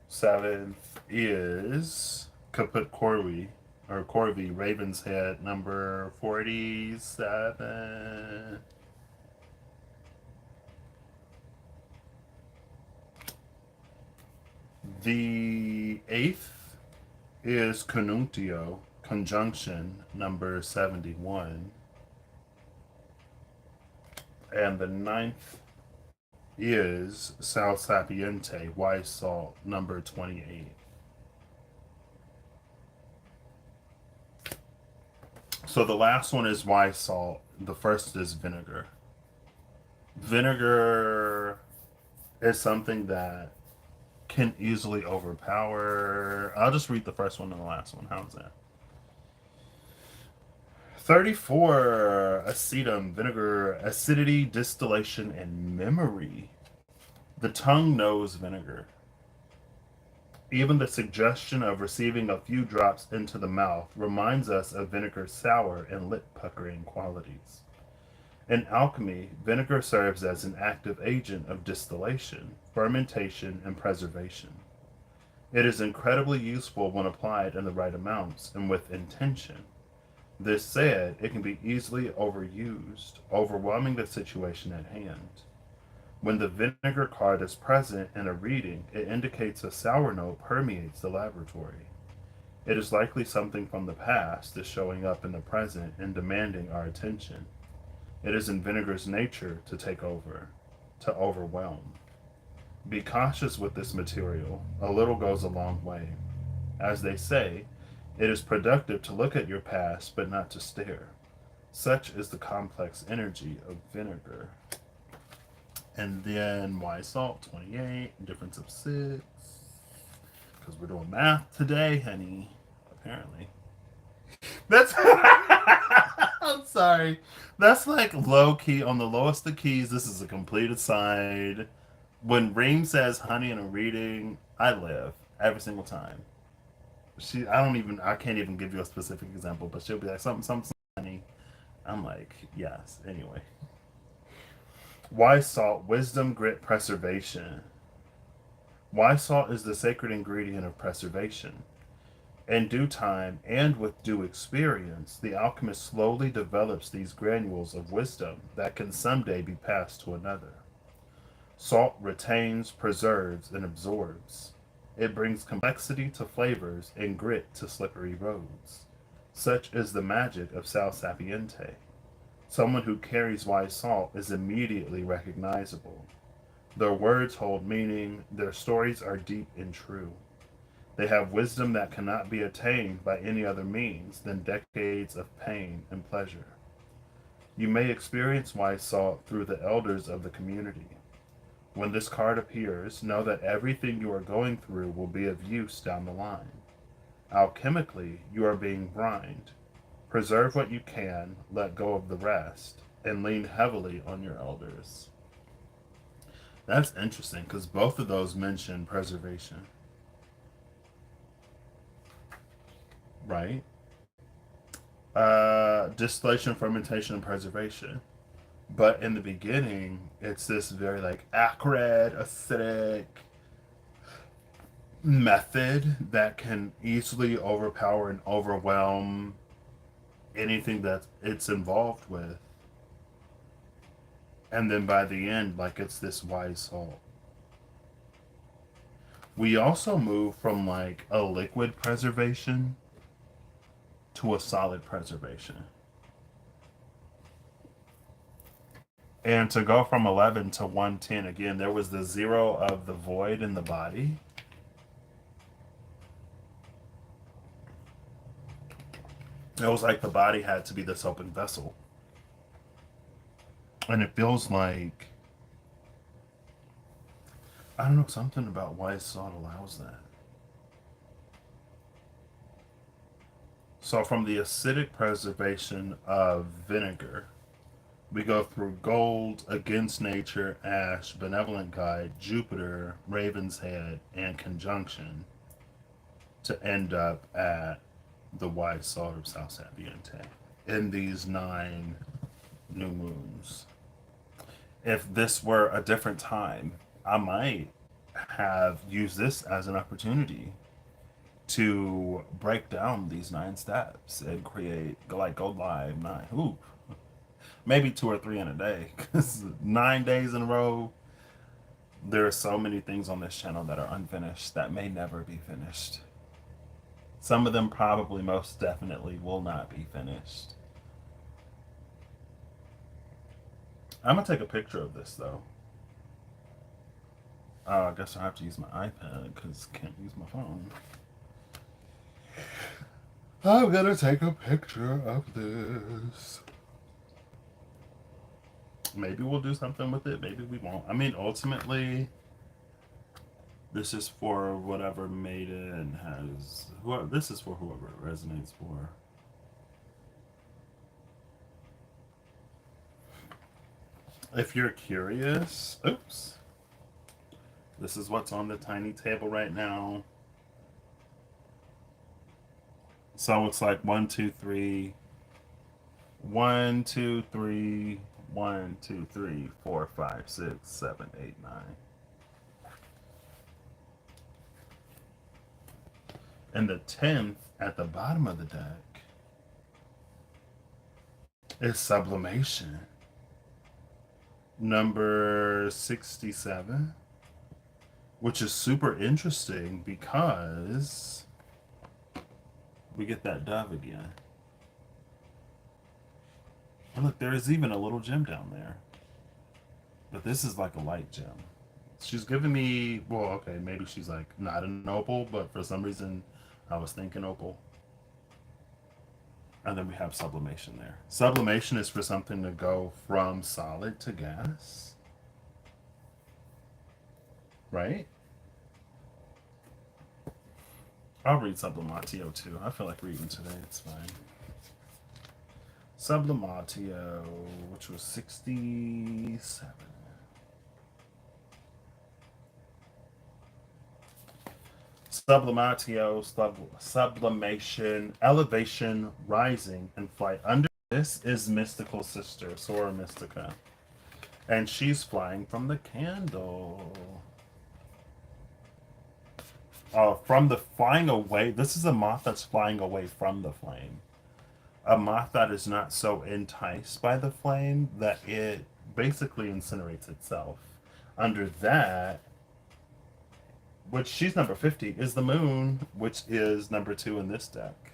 Seventh is Kaput Korwi, or Corby, Raven's Head, number 47. The eighth is Conjunctio, conjunction, number 71. And the ninth is Sal Sapiente, Wise Salt, number 28. So the last one is Wise Salt. The first is vinegar. Vinegar is something that can easily overpower. I'll just read the first one and the last one. How's that? 34, acetum, vinegar, acidity, distillation, and memory. The tongue knows vinegar. Even the suggestion of receiving a few drops into the mouth reminds us of vinegar's sour and lip puckering qualities. In alchemy, vinegar serves as an active agent of distillation, fermentation, and preservation. It is incredibly useful when applied in the right amounts and with intention. This said, it can be easily overused, overwhelming the situation at hand. When the vinegar card is present in a reading, it indicates a sour note permeates the laboratory. It is likely something from the past is showing up in the present and demanding our attention. It is in vinegar's nature to take over, to overwhelm. Be cautious with this material. A little goes a long way. As they say, it is productive to look at your past, but not to stare. Such is the complex energy of vinegar. And then Wise Salt, 28, difference of 6. Because we're doing math today, honey. Apparently. That's. I'm sorry. That's like low key, on the lowest of keys. This is a complete aside. When Reem says honey in a reading, I live every single time. I can't even give you a specific example, but she'll be like, something, honey. I'm like, yes. Anyway. Wise salt, wisdom, grit, preservation. Wise salt is the sacred ingredient of preservation. In due time and with due experience, the alchemist slowly develops these granules of wisdom that can someday be passed to another. Salt retains, preserves, and absorbs. It brings complexity to flavors and grit to slippery roads. Such is the magic of Sal Sapiente. Someone who carries wise salt is immediately recognizable. Their words hold meaning, their stories are deep and true. They have wisdom that cannot be attained by any other means than decades of pain and pleasure. You may experience wise salt through the elders of the community. When this card appears, know that everything you are going through will be of use down the line. Alchemically, you are being brined. Preserve what you can, let go of the rest, and lean heavily on your elders. That's interesting because both of those mention preservation. Right? Distillation, fermentation, and preservation. But in the beginning, it's this very like acrid, acidic method that can easily overpower and overwhelm anything that it's involved with. And then by the end, like it's this wise salt. We also move from like a liquid preservation to a solid preservation. And to go from 11 to 110, again, there was the zero of the void in the body. It was like the body had to be this open vessel. And it feels like, I don't know, something about wise salt allows that. So from the acidic preservation of vinegar, we go through gold, against nature, ash, benevolent guide, Jupiter, Raven's Head, and conjunction to end up at the wise salt of Sal Sapiente in these 9 new moons. If this were a different time, I might have used this as an opportunity to break down these 9 steps and create, like, go live 9. Ooh, maybe 2 or 3 in a day, because 9 days in a row. There are so many things on this channel that are unfinished that may never be finished. Some of them probably most definitely will not be finished. I'm gonna take a picture of this though. I guess I have to use my iPad because I can't use my phone. I'm gonna take a picture of this. Maybe we'll do something with it, maybe we won't. I mean, ultimately, this is for whatever made it and has. This is for whoever it resonates for. If you're curious, oops. This is what's on the tiny table right now. So it's like 1, 2, 3, 1, 2, 3, 1, 2, 3, 4, 5, 6, 7, 8, 9. And the 10th at the bottom of the deck is sublimation. Number 67, which is super interesting because we get that dove again. And look, there is even a little gem down there. But this is like a light gem. She's giving me, well, okay, maybe she's like not an opal, but for some reason I was thinking opal. And then we have sublimation there. Sublimation is for something to go from solid to gas. Right? I'll read Sublimatio too. I feel like reading today. It's fine. Sublimatio, which was 67. Sublimatio, sublimation, elevation, rising, and flight. Under this is Mystical Sister, Sora Mystica. And she's flying from the candle. From the flying away, this is a moth that's flying away from the flame. A moth that is not so enticed by the flame that it basically incinerates itself. Under that, which she's number 50, is the moon, which is number 2 in this deck.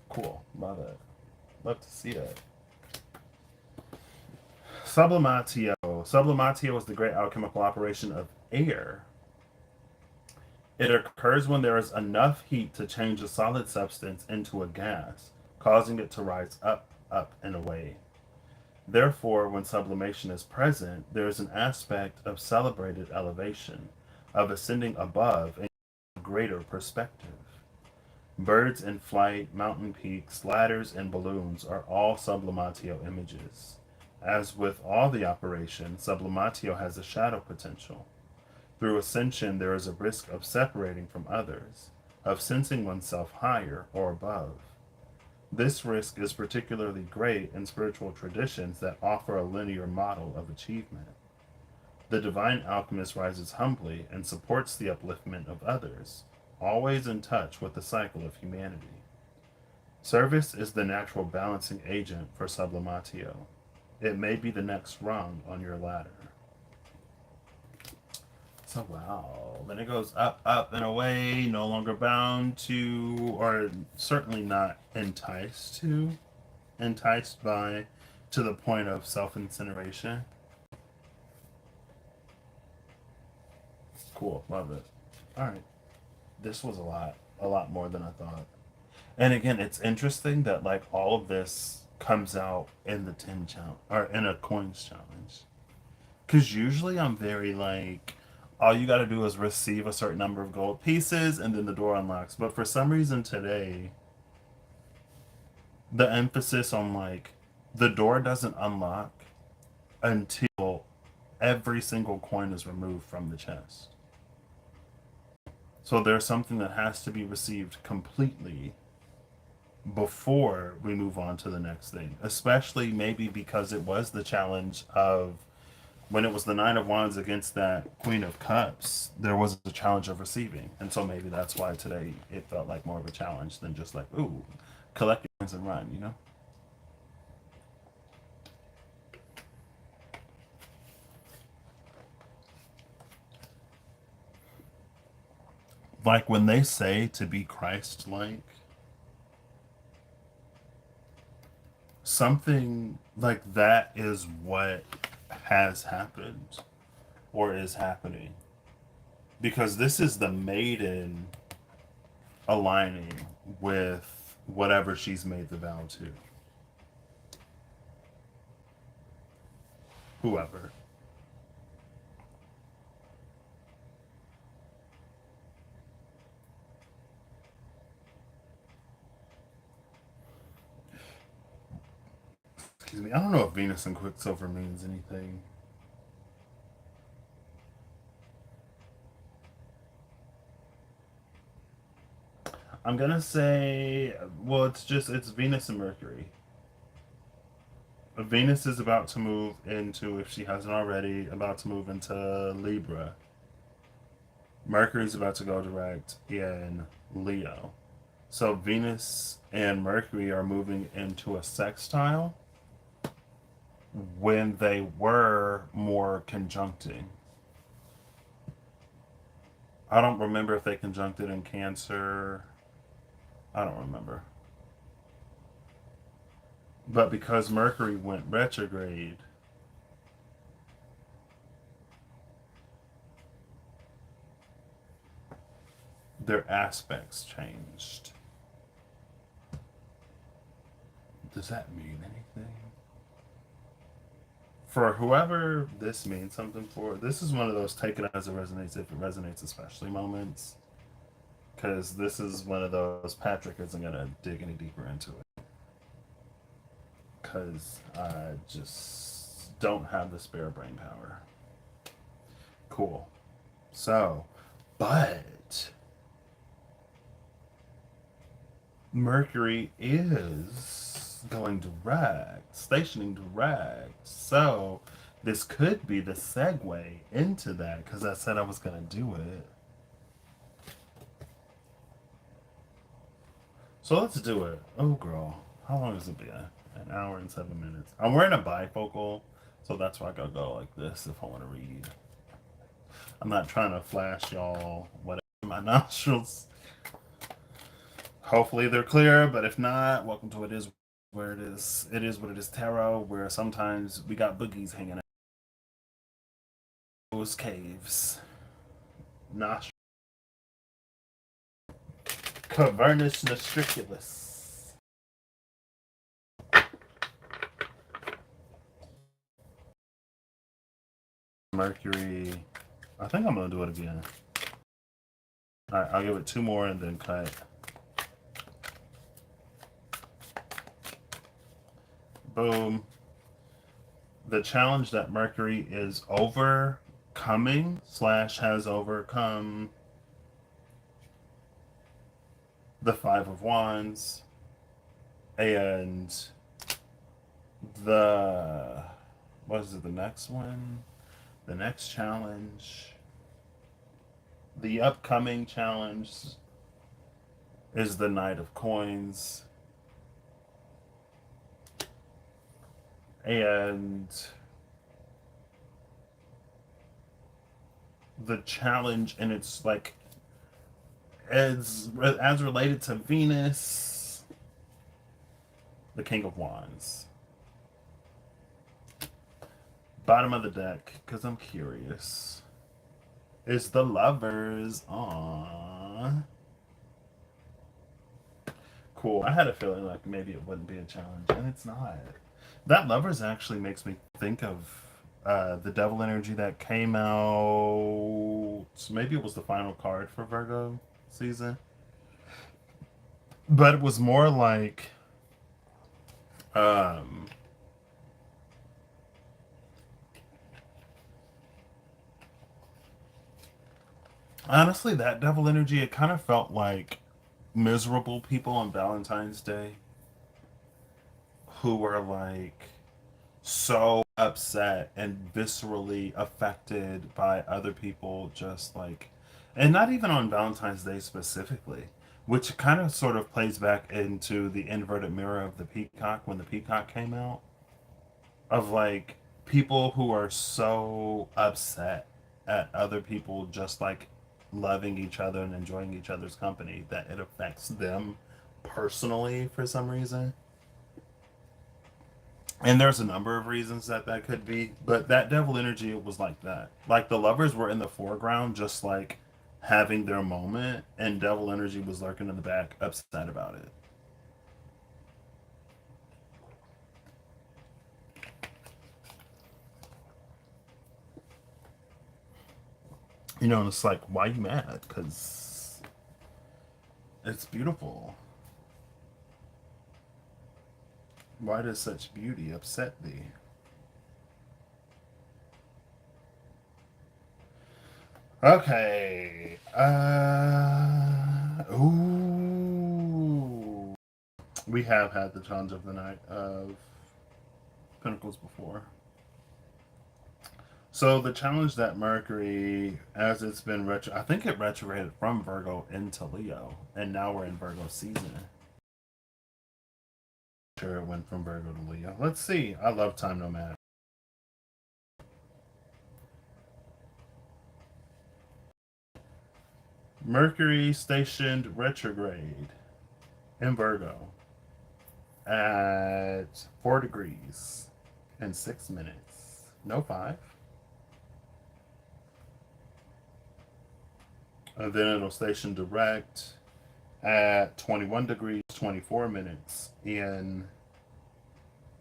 Cool. Love it. Love to see it. Sublimatio. Sublimatio is the great alchemical operation of air. It occurs when there is enough heat to change a solid substance into a gas, causing it to rise up, up, and away. Therefore, when sublimation is present, there is an aspect of celebrated elevation, of ascending above a greater perspective. Birds in flight, mountain peaks, ladders, and balloons are all sublimatio images. As with all the operation, sublimatio has a shadow potential. Through ascension, there is a risk of separating from others, of sensing oneself higher or above. This risk is particularly great in spiritual traditions that offer a linear model of achievement. The divine alchemist rises humbly and supports the upliftment of others, always in touch with the cycle of humanity. Service is the natural balancing agent for sublimatio. It may be the next rung on your ladder. So wow, then it goes up, up, and away, no longer bound to, or certainly not enticed by, to the point of self-incineration. Cool, love it. All right, this was a lot more than I thought. And again, it's interesting that like all of this comes out in the 10 challenge, or in a coins challenge. Because usually I'm very like, all you got to do is receive a certain number of gold pieces and then the door unlocks. But for some reason today, the emphasis on like the door doesn't unlock until every single coin is removed from the chest. So there's something that has to be received completely before we move on to the next thing. Especially maybe because it was the challenge of when it was the Nine of Wands against that Queen of Cups, there was a challenge of receiving. And so maybe that's why today it felt like more of a challenge than just like, ooh, collect your coins and run, you know? Like when they say to be Christ like, something like that is what has happened or is happening. Because this is the maiden aligning with whatever she's made the vow to. Whoever. Excuse me. I don't know if Venus and Quicksilver means anything. I'm gonna say, well, it's Venus and Mercury. Venus is about to move into, if she hasn't already, about to move into Libra. Mercury's about to go direct in Leo. So Venus and Mercury are moving into a sextile when they were more conjuncting. I don't remember if they conjuncted in Cancer. I don't remember. But because Mercury went retrograde, their aspects changed. Does that mean anything? For whoever this means something for, this is one of those take it as it resonates, if it resonates, especially moments. Because this is one of those, Patrick isn't going to dig any deeper into it. Because I just don't have the spare brain power. Cool. So, but Mercury is going direct, stationing direct. So this could be the segue into that because I said I was going to do it. So let's do it. Oh, girl. How long has it been? An hour and 7 minutes. I'm wearing a bifocal, so that's why I gotta go like this if I want to read. I'm not trying to flash y'all whatever my nostrils. Hopefully they're clear, but if not, welcome to It Is Where It Is. It Is What It Is Tarot, where sometimes we got boogies hanging out. Those caves. Nostril. Cavernous nostriculus. Mercury. I think I'm going to do it again. Alright, I'll give it 2 more and then cut. Boom. The challenge that Mercury is overcoming / has overcome the 5 of Wands and the, what is it, the next one? The next challenge, the upcoming challenge is the Knight of Coins. And the challenge, and it's like as related to Venus, the King of Wands. Bottom of the deck, because I'm curious, is the Lovers. Aww. Cool. I had a feeling like maybe it wouldn't be a challenge, and it's not. That Lovers actually makes me think of the Devil energy that came out. Maybe it was the final card for Virgo season. But it was more like honestly, that Devil energy, it kind of felt like miserable people on Valentine's Day who were like so upset and viscerally affected by other people, just like, and not even on Valentine's Day specifically, which kind of sort of plays back into the inverted mirror of the peacock when the peacock came out, of like people who are so upset at other people just like loving each other and enjoying each other's company that it affects them personally for some reason. And there's a number of reasons that that could be, but that devil energy was like that. Like the lovers were in the foreground, just like having their moment, and devil energy was lurking in the back, upset about it. You know, and it's like, why you mad? Because it's beautiful. Why does such beauty upset thee? Okay. Ooh. We have had the challenge of the Knight of Pentacles before. So the challenge that Mercury, as it's been retro, I think it retrograded from Virgo into Leo, and now we're in Virgo season. Sure, it went from Virgo to Leo. Let's see. I love Time Nomad. Mercury stationed retrograde in Virgo at 4 degrees and 6 minutes. No 5. And then it'll station direct at 21 degrees 24 minutes in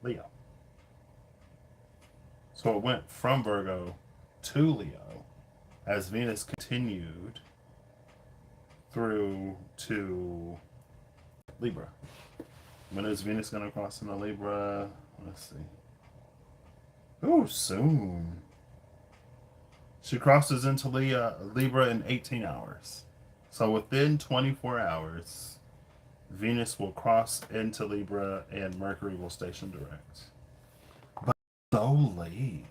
Leo. So it went from Virgo to Leo as Venus continued through to Libra. When is Venus going to cross into Libra? Let's see. Oh, soon. She crosses into Libra in 18 hours. So within 24 hours, Venus will cross into Libra and Mercury will station direct. But so late.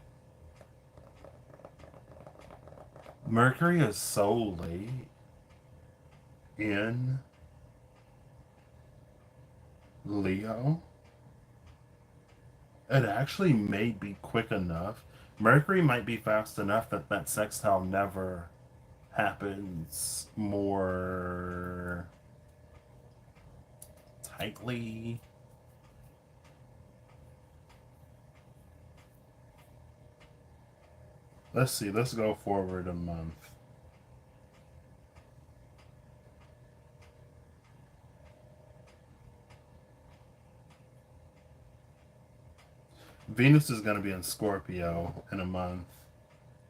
Mercury is so late in Leo. It actually may be quick enough. Mercury might be fast enough that that sextile never happens more tightly. Let's see. Let's go forward a month. Venus is going to be in Scorpio in a month.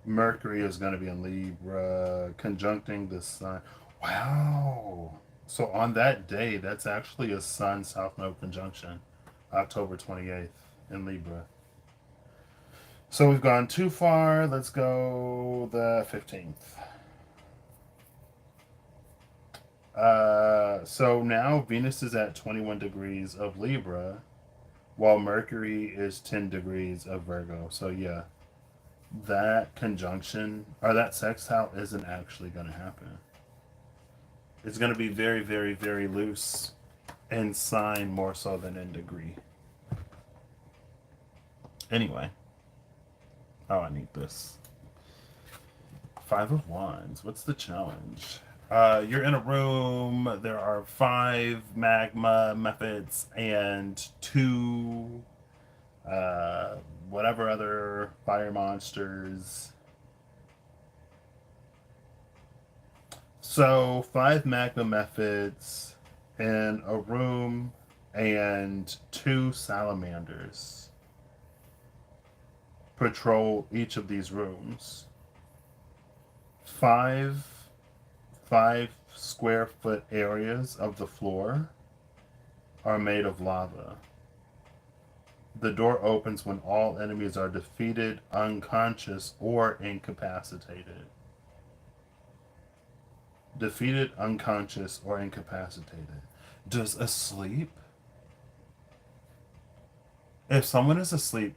Mercury is going to be in Libra, conjuncting the sun. Wow. So on that day, that's actually a Sun South Node conjunction, October 28th in Libra. So we've gone too far. Let's go the 15th. So now Venus is at 21 degrees of Libra, while Mercury is 10 degrees of Virgo. So yeah, that conjunction or that sextile isn't actually going to happen. It's going to be very, very, very loose in sign more so than in degree. Anyway, oh, I need this. 5 of Wands. What's the challenge? You're in a room. There are 5 magma methods and 2 whatever other fire monsters. So 5 magma methods in a room and 2 salamanders patrol each of these rooms. 5 square foot areas of the floor are made of lava. The door opens when all enemies are defeated, unconscious, or incapacitated. Defeated, unconscious, or incapacitated. Does asleep? If someone is asleep,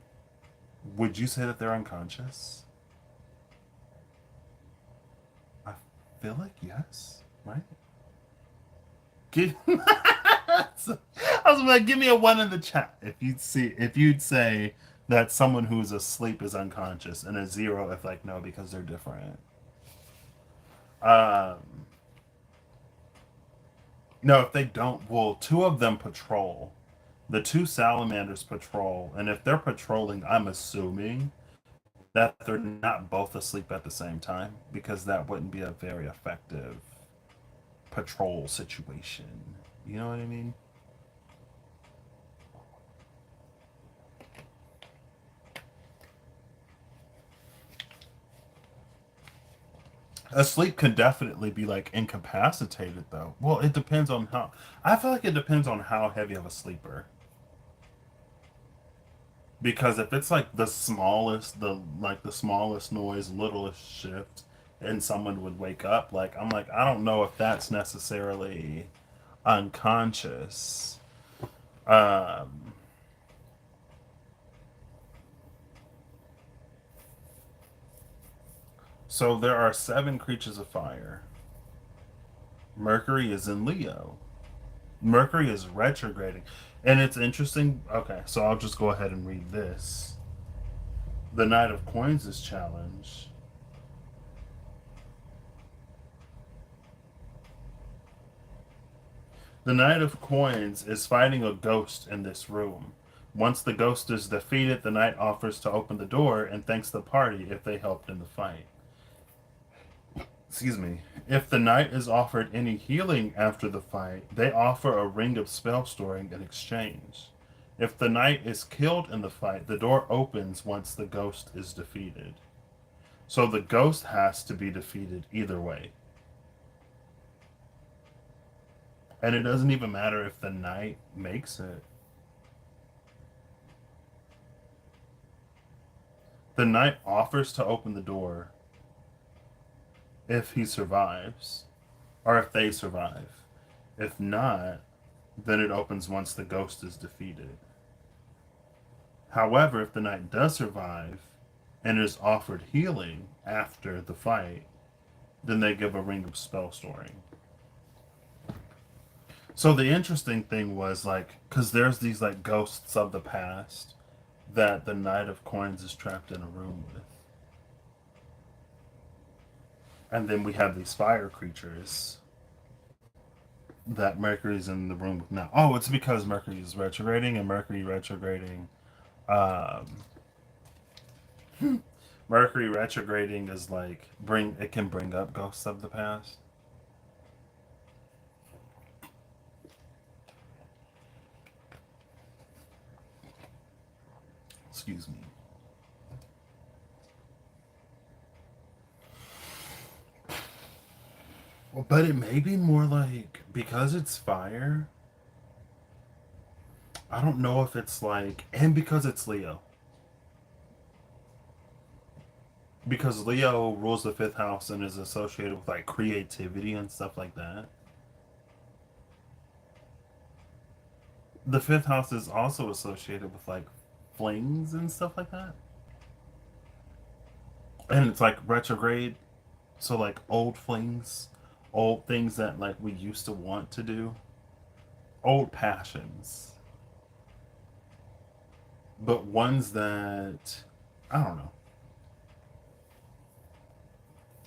Would you say that they're unconscious? I feel like yes, right? I was like, give me a one in the chat if you'd say that someone who's asleep is unconscious, and a zero if like no because they're different. Um, no, if they don't, well, two of them patrol. The two salamanders patrol, and if they're patrolling, I'm assuming that they're not both asleep at the same time because that wouldn't be a very effective patrol situation. You know what I mean? Asleep can definitely be like incapacitated though. Well, it depends on how. I feel like it depends on how heavy of a sleeper. Because if it's like the smallest noise, littlest shift, and someone would wake up, like I'm like I don't know if that's necessarily unconscious. Um, so there are seven creatures of fire. Mercury is in Leo. Mercury is retrograding. And it's interesting. Okay, so I'll just go ahead and read this. The Knight of Coins is challenged. The Knight of Coins is fighting a ghost in this room. Once the ghost is defeated, the knight offers to open the door and thanks the party if they helped in the fight. Excuse me. If the knight is offered any healing after the fight, they offer a ring of spell storing in exchange. If the knight is killed in the fight, the door opens once the ghost is defeated. So the ghost has to be defeated either way. And it doesn't even matter if the knight makes it. The knight offers to open the door if he survives, or if they survive. If not, then it opens once the ghost is defeated. However, if the knight does survive and is offered healing after the fight, then they give a ring of spell storing. So the interesting thing was like, because there's these like ghosts of the past that the Knight of Coins is trapped in a room with. And then we have these fire creatures that Mercury's in the room with now. Oh, it's because Mercury is retrograding, and Mercury retrograding. Um, Mercury retrograding is like it can bring up ghosts of the past. Excuse me. Well, but it may be more like because it's fire. I don't know if it's like, and because it's Leo. Because Leo rules the fifth house and is associated with like creativity and stuff like that. The fifth house is also associated with like flings and stuff like that. And it's like retrograde, so like old flings, old things that like we used to want to do, old passions, but ones that I don't know.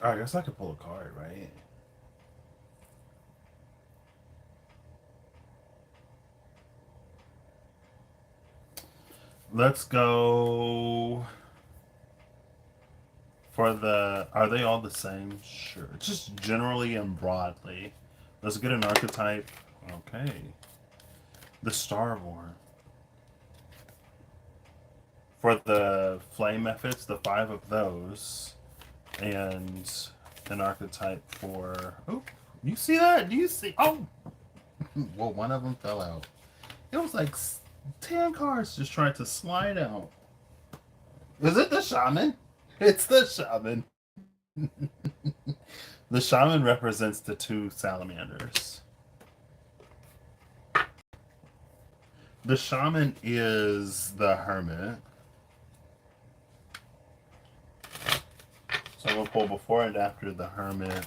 I guess I could pull a card, right? Let's go for the. Are they all the same? Sure. Just generally and broadly. Let's get an archetype. Okay. The Starborn. For the flame methods, the 5 of those. And an archetype for. Oh, you see that? Do you see? Oh! Well, one of them fell out. It was like 10 cards just trying to slide out. Is it the shaman? It's the shaman. The shaman represents the 2 salamanders. The shaman is the hermit. So I'm gonna pull before and after the Hermit.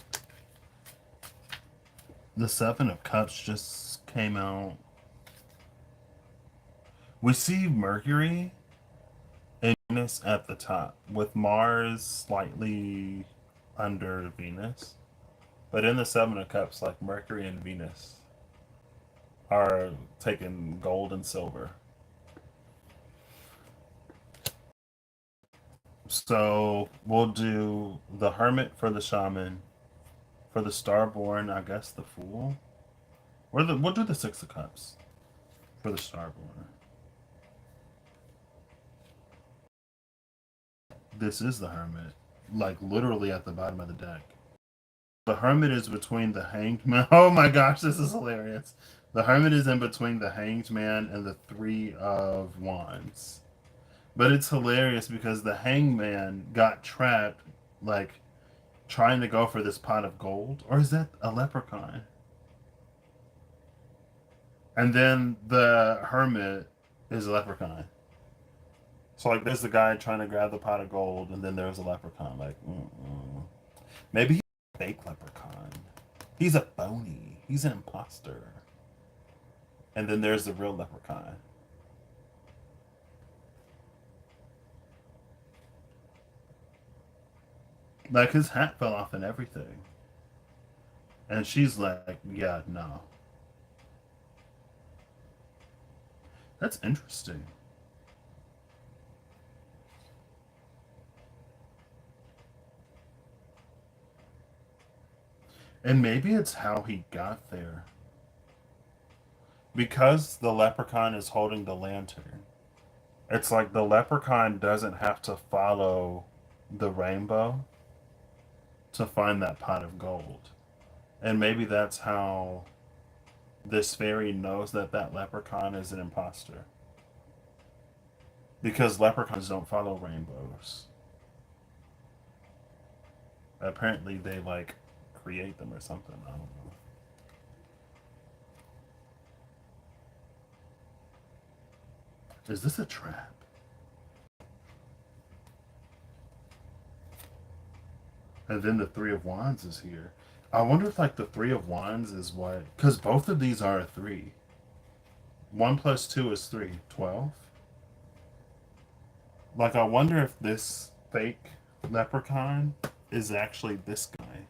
The Seven of Cups just came out. We see Mercury and Venus at the top, with Mars slightly under Venus. But in the Seven of Cups, like Mercury and Venus are taking gold and silver. So we'll do the Hermit for the Shaman, for the Starborn, I guess the Fool. We'll do the Six of Cups for the Starborn. This is the Hermit, like literally at the bottom of the deck. The Hermit is between the Hanged Man. Oh my gosh, this is hilarious. The Hermit is in between the Hanged Man and the Three of Wands. But it's hilarious because the Hangman got trapped, like trying to go for this pot of gold. Or is that a leprechaun? And then the Hermit is a leprechaun. So like, there's the guy trying to grab the pot of gold, and then there's a leprechaun. Like, maybe he's a fake leprechaun. He's a phony. He's an imposter. And then there's the real leprechaun. Like, his hat fell off and everything. And she's like, yeah, no. That's interesting. And maybe it's how he got there. Because the leprechaun is holding the lantern. It's like the leprechaun doesn't have to follow the rainbow to find that pot of gold. And maybe that's how this fairy knows that that leprechaun is an imposter. Because leprechauns don't follow rainbows. Apparently they like create them or something. I don't know. Is this a trap? And then the Three of Wands is here. I wonder if like the Three of Wands is what, because both of these are a 3. 1 plus 2 is 3. 12. Like, I wonder if this fake leprechaun is actually this guy.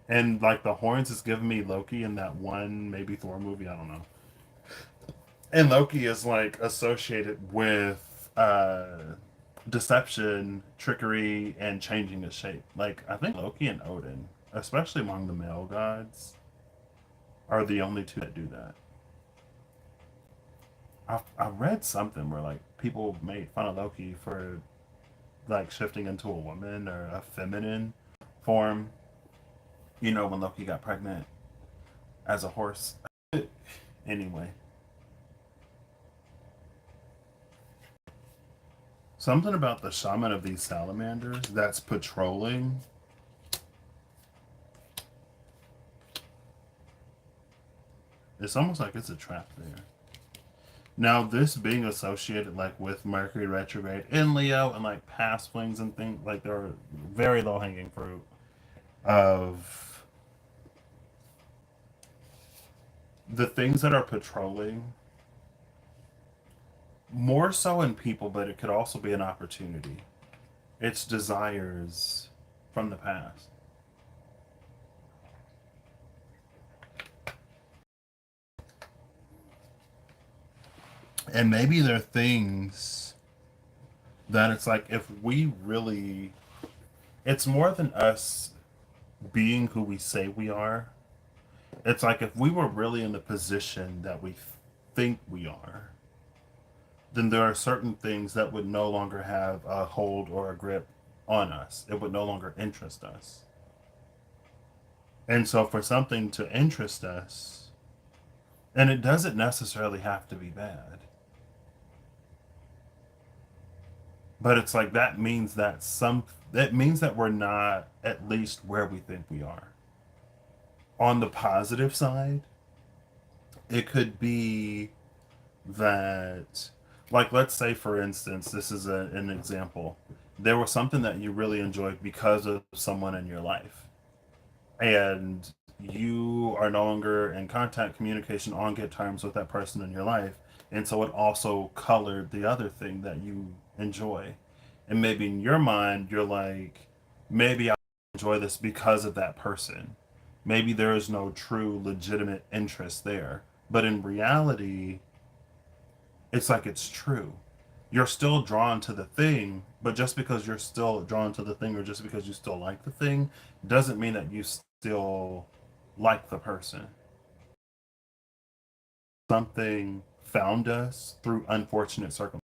And like the horns is giving me Loki in that one maybe Thor movie, I don't know. And Loki is like associated with deception, trickery, and changing his shape. Like, I think Loki and Odin, especially among the male gods, are the only two that do that. I read something where like people made fun of Loki for like shifting into a woman or a feminine form. You know, when Loki got pregnant as a horse. Anyway, something about the shaman of these salamanders that's patrolling. It's almost like it's a trap there. Now, this being associated like with Mercury retrograde in Leo and like past flings and things, like there are very low hanging fruit of the things that are patrolling, more so in people, but it could also be an opportunity. It's desires from the past. And maybe there are things that it's like, if we really, it's more than us being who we say we are. It's like, if we were really in the position that we think we are, then there are certain things that would no longer have a hold or a grip on us. It would no longer interest us. And so, for something to interest us, and it doesn't necessarily have to be bad, but it's like that means that we're not at least where we think we are. On the positive side, it could be that, like, let's say for instance, this is an example. there was something that you really enjoyed because of someone in your life, and you are no longer in contact, communication, on good terms with that person in your life, and so it also colored the other thing that you enjoy. And maybe in your mind you're like, maybe I enjoy this because of that person. Maybe there is no true legitimate interest there, but in reality it's like it's true. You're still drawn to the thing, but just because you're still drawn to the thing, or just because you still like the thing, doesn't mean that you still like the person. Something found us through unfortunate circumstances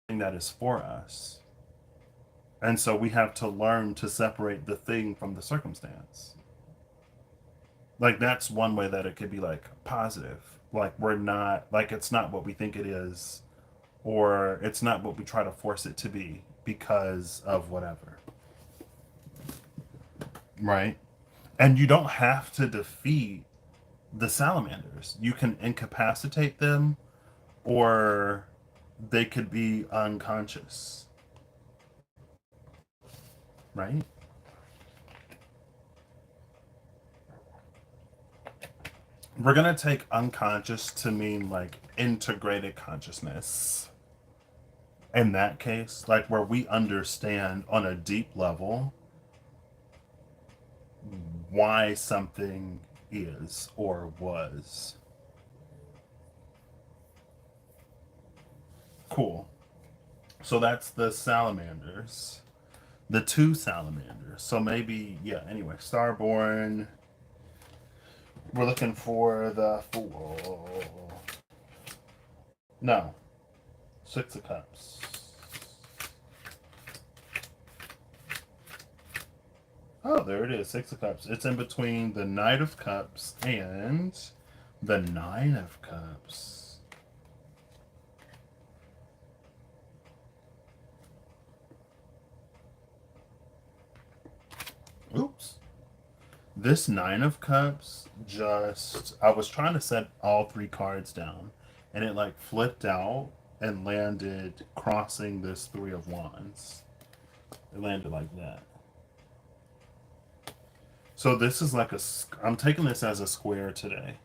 that is for us. And so we have to learn to separate the thing from the circumstance. Like, that's one way that it could be like positive. Like, we're not, like, it's not what we think it is, or it's not what we try to force it to be because of whatever. Right? And you don't have to defeat the salamanders. You can incapacitate them, or they could be unconscious. Right? We're going to take unconscious to mean like integrated consciousness. In that case, like where we understand on a deep level why something is or was. Cool. So that's the salamanders. The two salamanders. So maybe, yeah, anyway, Starborn. We're looking for the fool. No. Six of Cups. Oh, there it is. Six of Cups. It's in between the Knight of Cups and the Nine of Cups. Oops. This Nine of Cups just. I was trying to set all three cards down, and it like flipped out and landed crossing this Three of Wands. It landed like that. So this is like a. I'm taking this as a square today.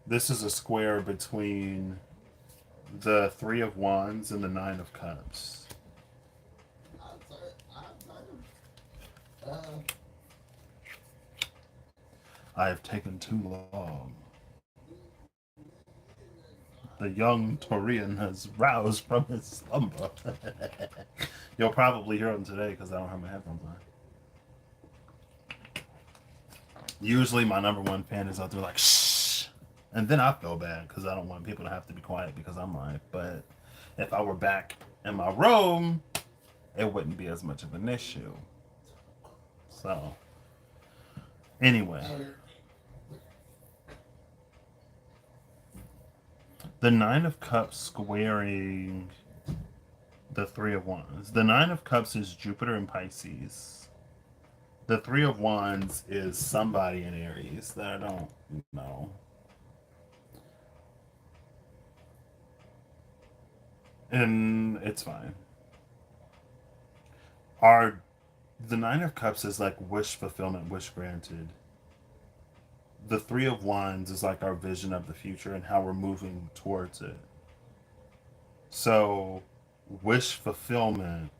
This is a square between the Three of Wands and the Nine of Cups. I have taken too long. The young Taurian has roused from his slumber. You'll probably hear him today because I don't have my headphones on. Usually my number one fan is out there like, shh. And then I feel bad because I don't want people to have to be quiet because I'm live. But if I were back in my room, it wouldn't be as much of an issue. So, anyway. The Nine of Cups squaring the Three of Wands. The Nine of Cups is Jupiter in Pisces. The Three of Wands is somebody in Aries that I don't know. And it's fine. Our the Nine of Cups is like wish fulfillment, wish granted. The Three of Wands is like our vision of the future and how we're moving towards it. So, wish fulfillment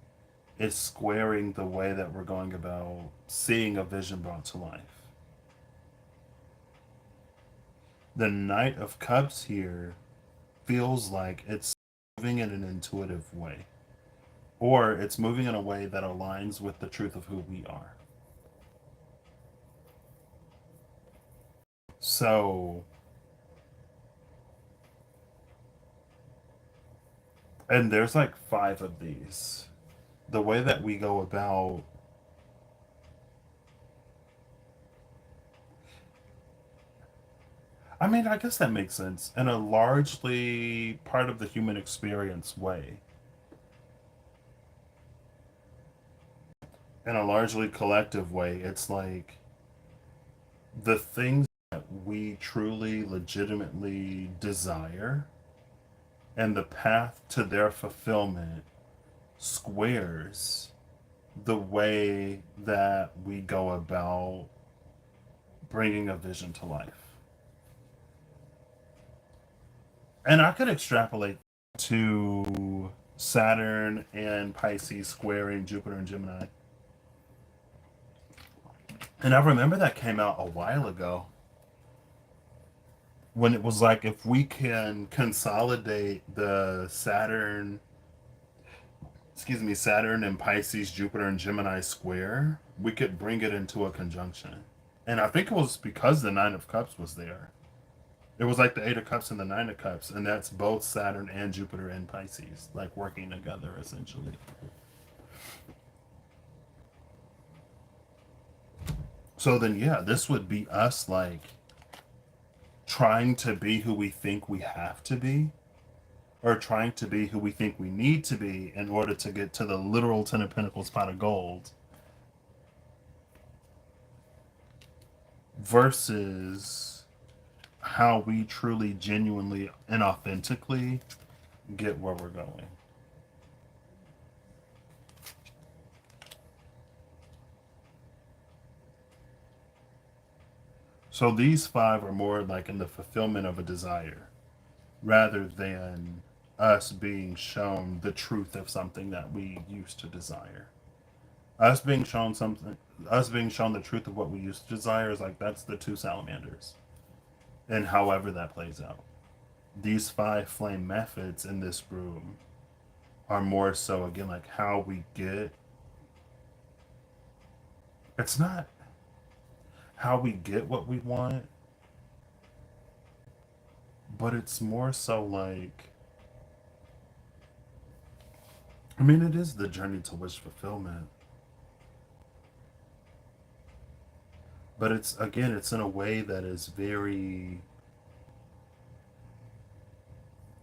is squaring the way that we're going about seeing a vision brought to life. The Knight of Cups here feels like it's moving in an intuitive way, or it's moving in a way that aligns with the truth of who we are. So, and there's like five of these. The way that we go about, I mean, I guess that makes sense in a largely part of the human experience way. In a largely collective way, it's like the things that we truly legitimately desire and the path to their fulfillment squares the way that we go about bringing a vision to life. And I could extrapolate to Saturn and Pisces squaring Jupiter and Gemini. And I remember that came out a while ago when it was like, if we can consolidate the Saturn and Pisces, Jupiter and Gemini square, we could bring it into a conjunction. And I think it was because the Nine of Cups was there. It was like the Eight of Cups and the Nine of Cups, and that's both Saturn and Jupiter and Pisces, like working together essentially. So then, yeah, this would be us like trying to be who we think we have to be, or trying to be who we think we need to be in order to get to the literal Ten of Pentacles pot of gold, versus how we truly, genuinely, and authentically get where we're going. So these five are more like in the fulfillment of a desire rather than us being shown the truth of something that we used to desire. Us being shown the truth of what we used to desire is like, that's the two salamanders. And however that plays out. These five flame methods in this room are more so, again, like how we get. It's not how we get what we want, but it's more so like, I mean, it is the journey to wish fulfillment. But it's, again, it's in a way that is very,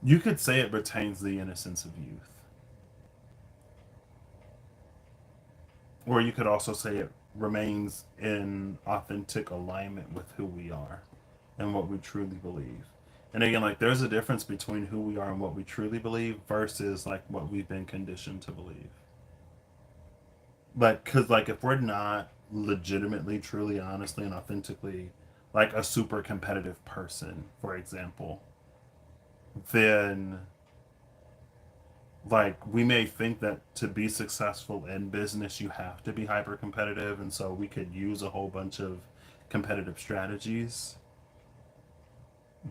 you could say it retains the innocence of youth. Or you could also say it remains in authentic alignment with who we are and what we truly believe. And again, like, there's a difference between who we are and what we truly believe versus like what we've been conditioned to believe. Like, because like, if we're not legitimately, truly, honestly, and authentically like a super competitive person, for example, then like, we may think that to be successful in business you have to be hyper competitive, and so we could use a whole bunch of competitive strategies,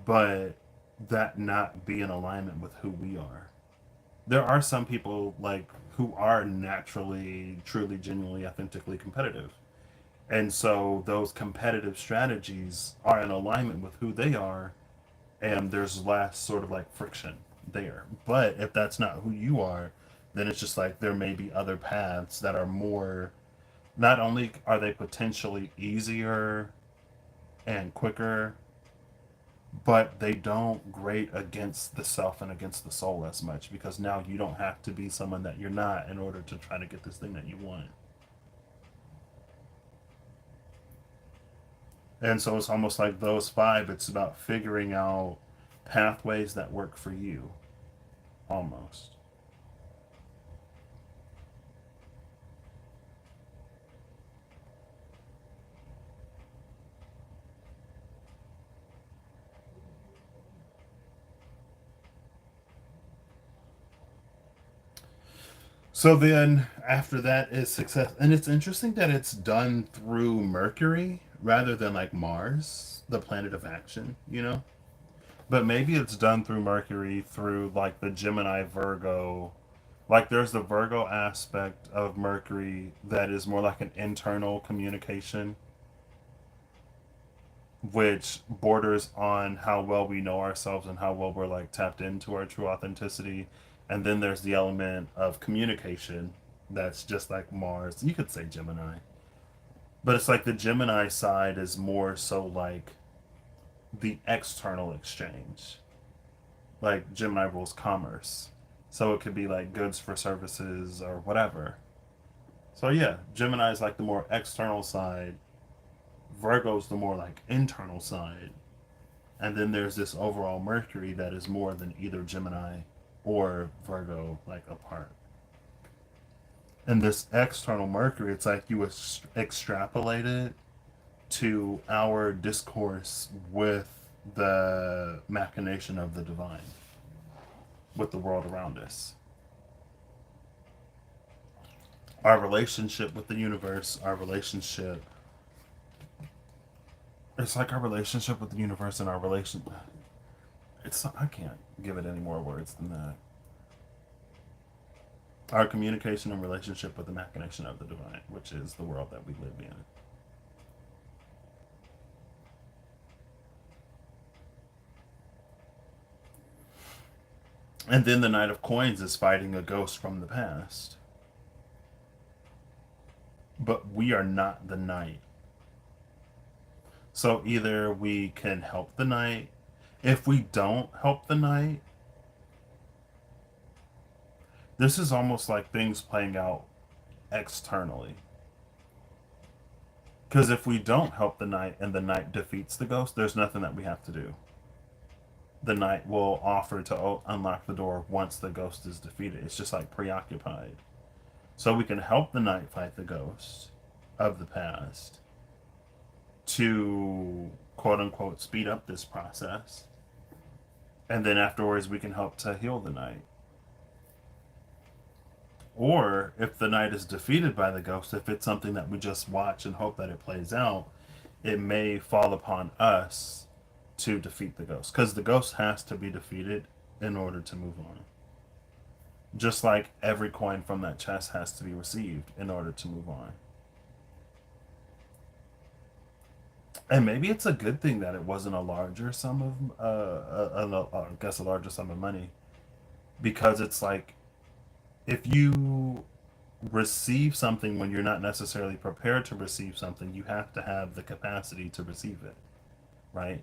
but that not be in alignment with who we are. There are some people like who are naturally, truly, genuinely, authentically competitive, and so those competitive strategies are in alignment with who they are, and there's less sort of like friction there. But if that's not who you are, then it's just like there may be other paths that are more, not only are they potentially easier and quicker, but they don't grate against the self and against the soul as much, because now you don't have to be someone that you're not in order to try to get this thing that you want. And so it's almost like those five, it's about figuring out pathways that work for you, almost. So then after that is success. And it's interesting that it's done through Mercury rather than like Mars, the planet of action, you know? But maybe it's done through Mercury, through like the Gemini Virgo. Like, there's the Virgo aspect of Mercury that is more like an internal communication, which borders on how well we know ourselves and how well we're like tapped into our true authenticity. And then there's the element of communication that's just like Mars. You could say Gemini. But it's like the Gemini side is more so like the external exchange. Like, Gemini rules commerce. So it could be like goods for services or whatever. So yeah, Gemini is like the more external side. Virgo's the more like internal side. And then there's this overall Mercury that is more than either Gemini or Virgo, like apart. And this external Mercury, it's like you extrapolate it to our discourse with the machination of the divine, with the world around us. Our relationship with the universe, our relationship. It's like our relationship with the universe and our relation. It's I can't give it any more words than that. Our communication and relationship with the machination of the divine, which is the world that we live in. And then the Knight of Coins is fighting a ghost from the past. But we are not the knight. So either we can help the knight. If we don't help the knight, this is almost like things playing out externally. Because if we don't help the knight and the knight defeats the ghost, there's nothing that we have to do. The knight will offer to unlock the door once the ghost is defeated. It's just like preoccupied. So we can help the knight fight the ghost of the past to quote unquote speed up this process. And then afterwards we can help to heal the knight. Or if the knight is defeated by the ghost, if it's something that we just watch and hope that it plays out, it may fall upon us to defeat the ghost. Because the ghost has to be defeated in order to move on. Just like every coin from that chest has to be received in order to move on. And maybe it's a good thing that it wasn't a larger sum of, I guess a larger sum of money. Because it's like, if you receive something when you're not necessarily prepared to receive something, you have to have the capacity to receive it, right?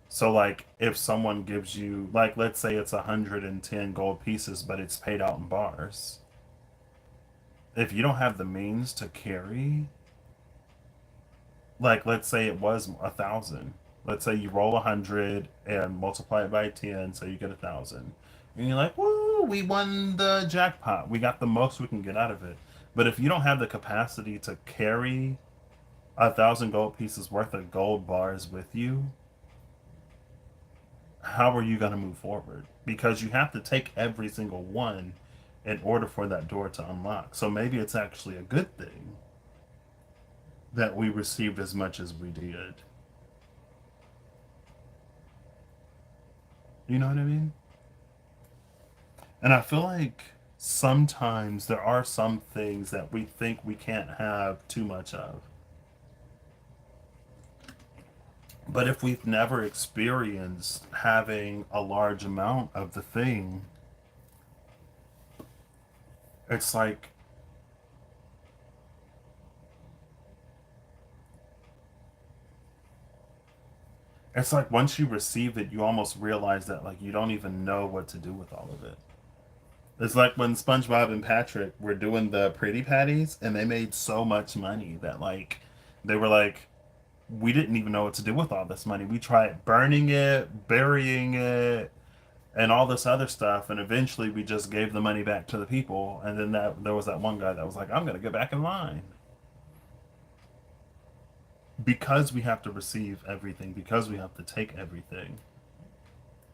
So, like, if someone gives you, like, let's say it's 110 gold pieces, but it's paid out in bars. If you don't have the means to carry, like, let's say it was 1,000. Let's say you roll 100 and multiply it by 10, so you get 1,000. And you're like, woo, we won the jackpot. We got the most we can get out of it. But if you don't have the capacity to carry 1,000 gold pieces worth of gold bars with you, how are you going to move forward? Because you have to take every single one in order for that door to unlock. So maybe it's actually a good thing that we received as much as we did. You know what I mean? And I feel like sometimes there are some things that we think we can't have too much of. But if we've never experienced having a large amount of the thing, it's like once you receive it, you almost realize that like you don't even know what to do with all of it. It's like when SpongeBob and Patrick were doing the Pretty Patties and they made so much money that like they were like, we didn't even know what to do with all this money. We tried burning it, burying it, and all this other stuff, and eventually we just gave the money back to the people. And then that there was that one guy that was like, I'm gonna get back in line. Because we have to receive everything, because we have to take everything.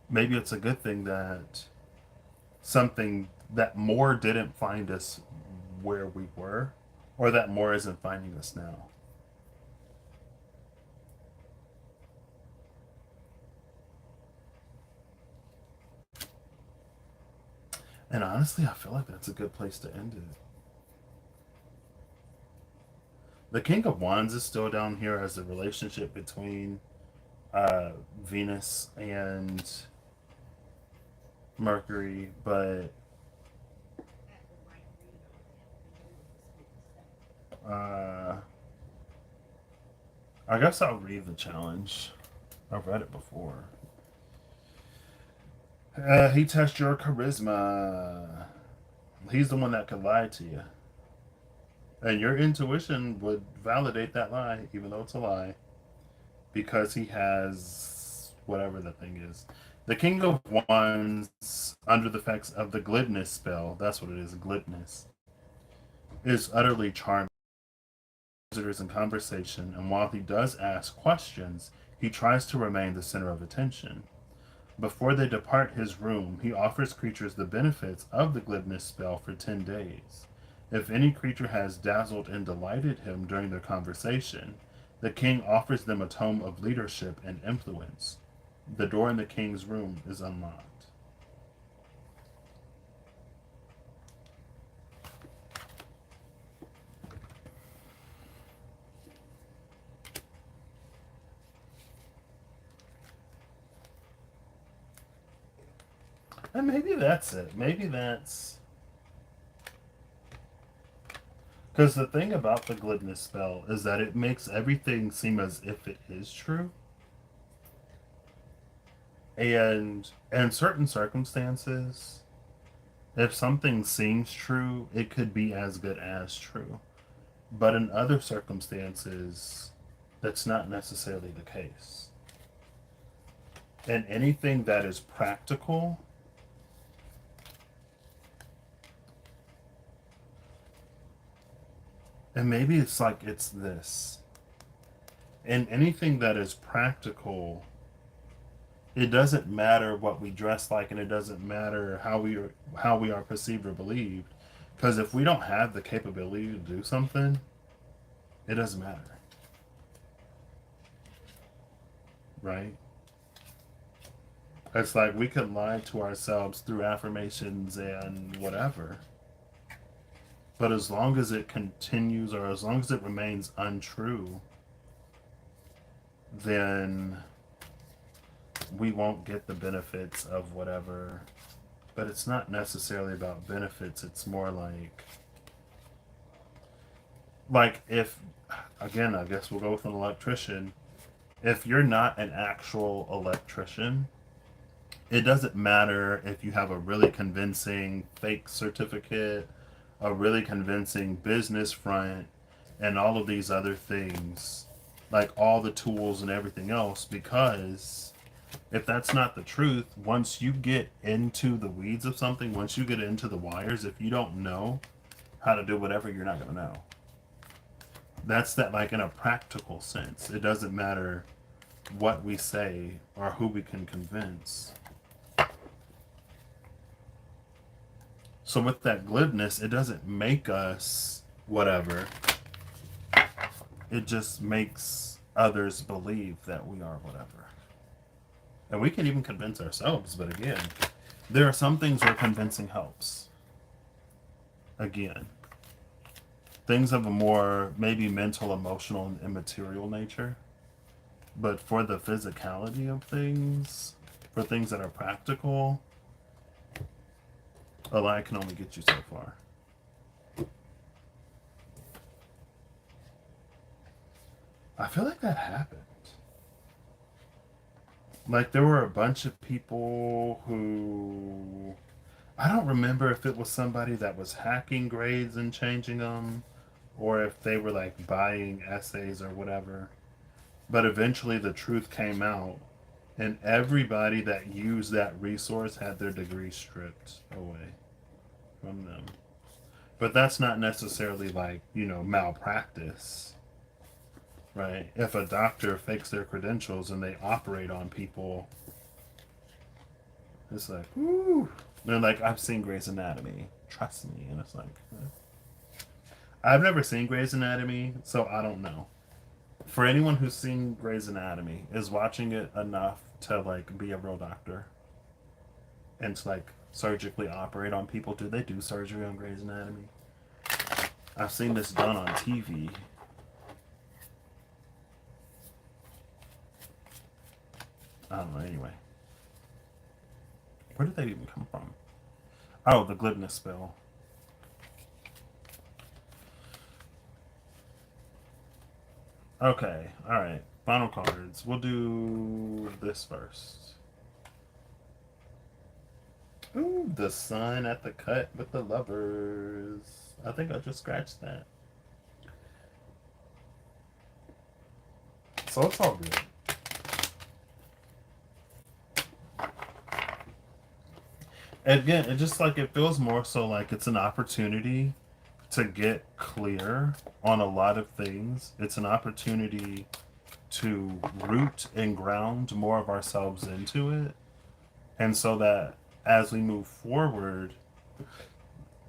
Maybe it's a good thing that something that more didn't find us where we were, or that more isn't finding us now. And honestly, I feel like that's a good place to end it. The King of Wands is still down here as a relationship between Venus and Mercury, but uh, I guess I'll read the challenge. I've read it before. He tests your charisma. He's the one that could lie to you. And your intuition would validate that lie, even though it's a lie, because he has whatever the thing is. The King of Wands, under the effects of the glibness spell, that's what it is, glibness. is utterly charming visitors in conversation, and while he does ask questions, he tries to remain the center of attention. Before they depart his room, he offers creatures the benefits of the glibness spell for 10 days. If any creature has dazzled and delighted him during their conversation, the king offers them a tome of leadership and influence. The door in the king's room is unlocked. And maybe that's it. Maybe that's... Because the thing about the glibness spell is that it makes everything seem as if it is true. And in certain circumstances, if something seems true, it could be as good as true. But in other circumstances, that's not necessarily the case. And anything that is practical, and maybe it's like it's this. And anything that is practical, it doesn't matter what we dress like, and it doesn't matter how we are perceived or believed, because if we don't have the capability to do something, it doesn't matter, right? It's like we could lie to ourselves through affirmations and whatever, but as long as it continues, or as long as it remains untrue, then we won't get the benefits of whatever. But it's not necessarily about benefits. It's more like if, again, I guess we'll go with an electrician. If you're not an actual electrician, it doesn't matter if you have a really convincing fake certificate, a really convincing business front, and all of these other things, like all the tools and everything else, because if that's not the truth, once you get into the weeds of something, once you get into the wires, if you don't know how to do whatever, you're not going to know. That's that, like, in a practical sense. It doesn't matter what we say or who we can convince. So with that glibness, it doesn't make us whatever. It just makes others believe that we are whatever. And we can even convince ourselves, but again, there are some things where convincing helps. Again, things of a more maybe mental, emotional, and immaterial nature. But for the physicality of things, for things that are practical, a lie can only get you so far. I feel like that happened. Like, there were a bunch of people who... I don't remember if it was somebody that was hacking grades and changing them, or if they were, like, buying essays or whatever. But eventually the truth came out, and everybody that used that resource had their degree stripped away from them. But that's not necessarily, like, malpractice, right? If a doctor fakes their credentials and they operate on people, it's like, whoo. They're like, I've seen Grey's Anatomy, trust me. And it's like, I've never seen Grey's Anatomy, so I don't know. For anyone who's seen Grey's Anatomy, is watching it enough to, like, be a real doctor and to, like, surgically operate on people? Do they do surgery on Grey's Anatomy? I've seen this done on TV. I don't know, anyway. Where did they even come from? Oh, the glibness spell. Okay, alright. Final cards. We'll do this first. Ooh, the sun at the cut with the lovers. I think I just scratched that. So it's all good. And again, it just, like, it feels more so like it's an opportunity to get clear on a lot of things. It's an opportunity to root and ground more of ourselves into it. And so that as we move forward,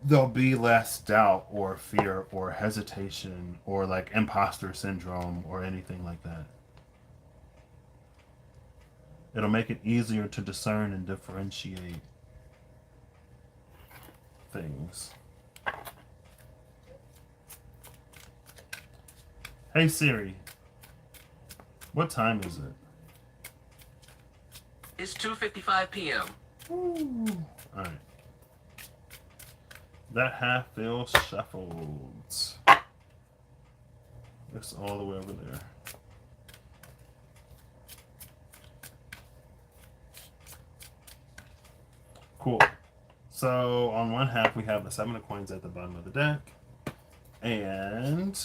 there'll be less doubt or fear or hesitation or like imposter syndrome or anything like that. It'll make it easier to discern and differentiate things. Hey Siri, what time is it? It's 2:55 p.m. Ooh. All right. That half feels shuffled. It's all the way over there. Cool. So on one half we have the 7 of coins at the bottom of the deck and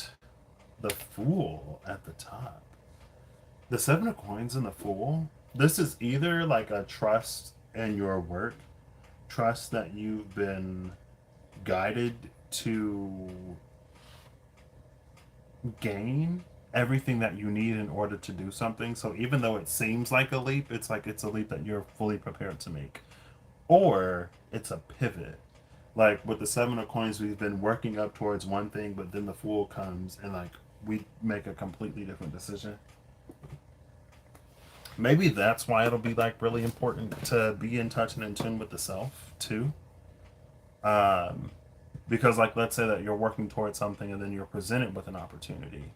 the Fool at the top. The 7 of coins and the Fool, this is either like a trust in your work, trust that you've been guided to gain everything that you need in order to do something. So even though it seems like a leap, it's like it's a leap that you're fully prepared to make. Or it's a pivot. Like with the 7 of coins, we've been working up towards one thing, but then the Fool comes and like we make a completely different decision. Maybe that's why it'll be like really important to be in touch and in tune with the self too. Because like let's say that you're working towards something and then you're presented with an opportunity.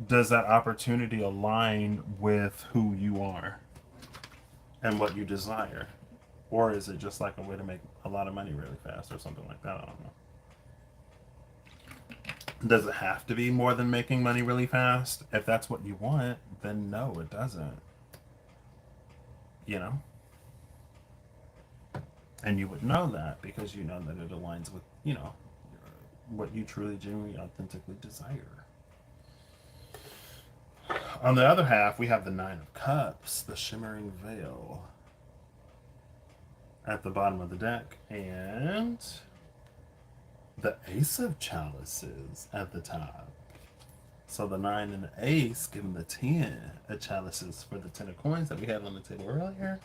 Does that opportunity align with who you are and what you desire? Or is it just like a way to make a lot of money really fast or something like that? I don't know. Does it have to be more than making money really fast? If that's what you want, then no, it doesn't. You know? And you would know that because you know that it aligns with, you know, what you truly, genuinely, authentically desire. On the other half, we have the 9 of Cups, the shimmering veil at the bottom of the deck, and the Ace of Chalices at the top. So the 9 and the Ace giving the 10 of Chalices for the 10 of coins that we had on the table earlier.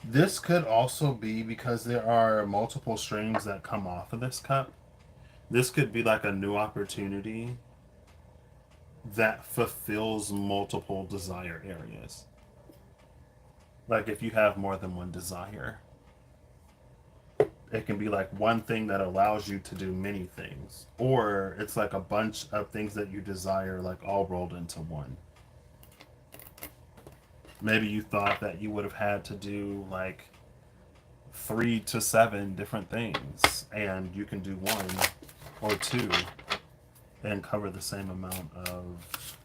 This could also be because there are multiple streams that come off of this cup. This could be like a new opportunity that fulfills multiple desire areas. Like if you have more than one desire, it can be like one thing that allows you to do many things, or it's like a bunch of things that you desire like all rolled into one. Maybe you thought that you would have had to do like 3 to 7 different things and you can do 1 or 2 and cover the same amount of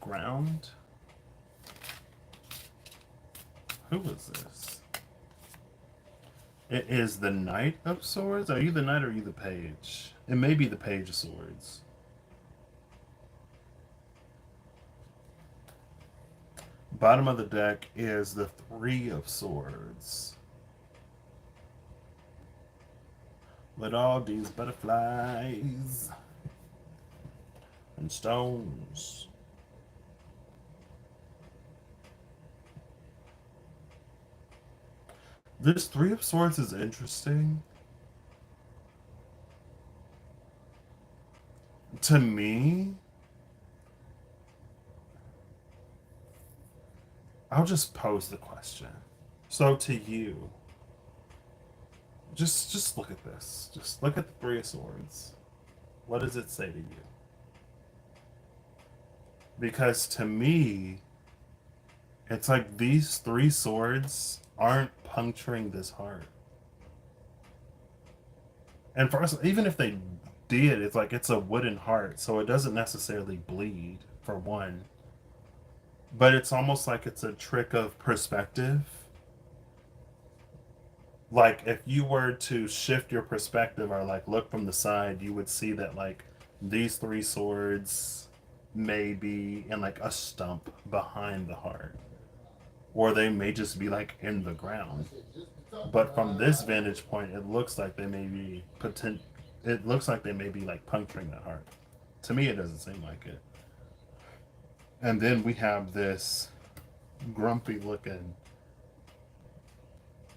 ground. Who is this? It is the Knight of Swords. Are you the Knight or are you the Page? It may be the Page of Swords. Bottom of the deck is the 3 of Swords. With all these butterflies and stones. This 3 of Swords is interesting. To me, I'll just pose the question. So to you, just look at this. Just look at the 3 of Swords. What does it say to you? Because to me, it's like these 3 swords aren't puncturing this heart. And for us, even if they did, it's like it's a wooden heart, so it doesn't necessarily bleed, for one. But it's almost like it's a trick of perspective. Like if you were to shift your perspective or like look from the side, you would see that like these 3 swords may be in like a stump behind the heart, or they may just be like in the ground. But from this vantage point, it looks like they may be It looks like they may be like puncturing that heart. To me, it doesn't seem like it. And then we have this grumpy looking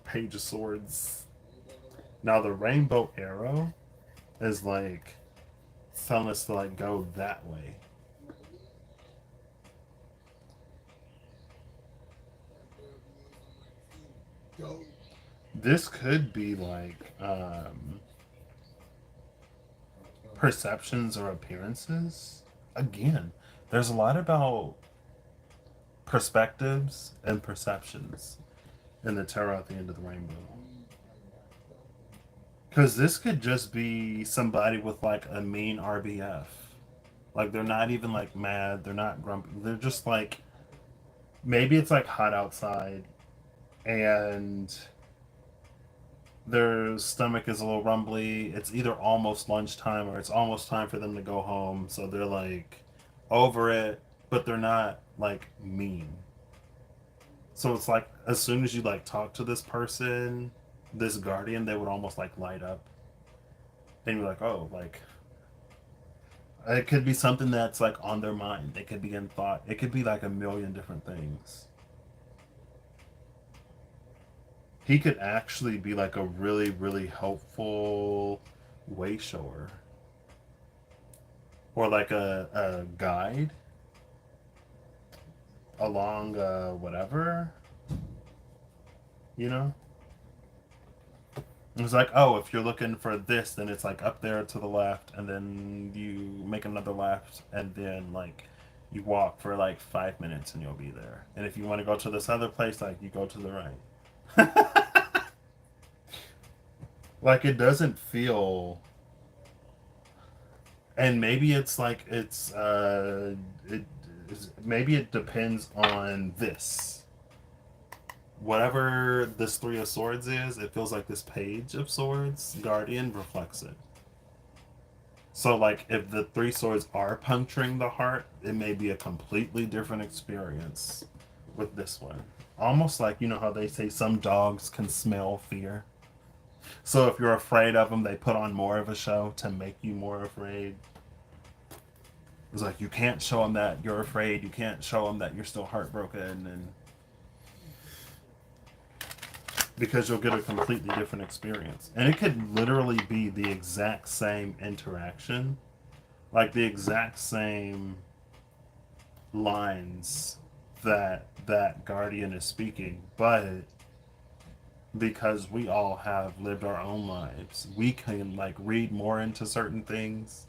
Page of Swords. Now the rainbow arrow is like telling us to like go that way. This could be like perceptions or appearances. Again, there's a lot about perspectives and perceptions in the tarot at the end of the rainbow. Because this could just be somebody with like a mean RBF. Like they're not even like mad, they're not grumpy. They're just like, maybe it's like hot outside and their stomach is a little rumbly. It's either almost lunchtime or it's almost time for them to go home. So they're like over it, but they're not like mean. So it's like as soon as you like talk to this person, this guardian, they would almost like light up. And you're like, oh, like it could be something that's like on their mind. It could be in thought. It could be like a million different things. He could actually be like a really, really helpful way shower. Or like a guide along whatever. You know? It's like, oh, if you're looking for this, then it's like up there to the left, and then you make another left, and then like you walk for like 5 minutes and you'll be there. And if you want to go to this other place, like you go to the right. Like it doesn't feel, and maybe it's like maybe it depends on this. Whatever this Three of Swords is, it feels like this Page of Swords Guardian reflects it. So, like, if the Three Swords are puncturing the heart, it may be a completely different experience with this one. Almost like, you know how they say some dogs can smell fear? So, if you're afraid of them, they put on more of a show to make you more afraid. It's like, you can't show them that you're afraid, you can't show them that you're still heartbroken, and because you'll get a completely different experience. And it could literally be the exact same interaction, like the exact same lines that guardian is speaking, but because we all have lived our own lives, we can like read more into certain things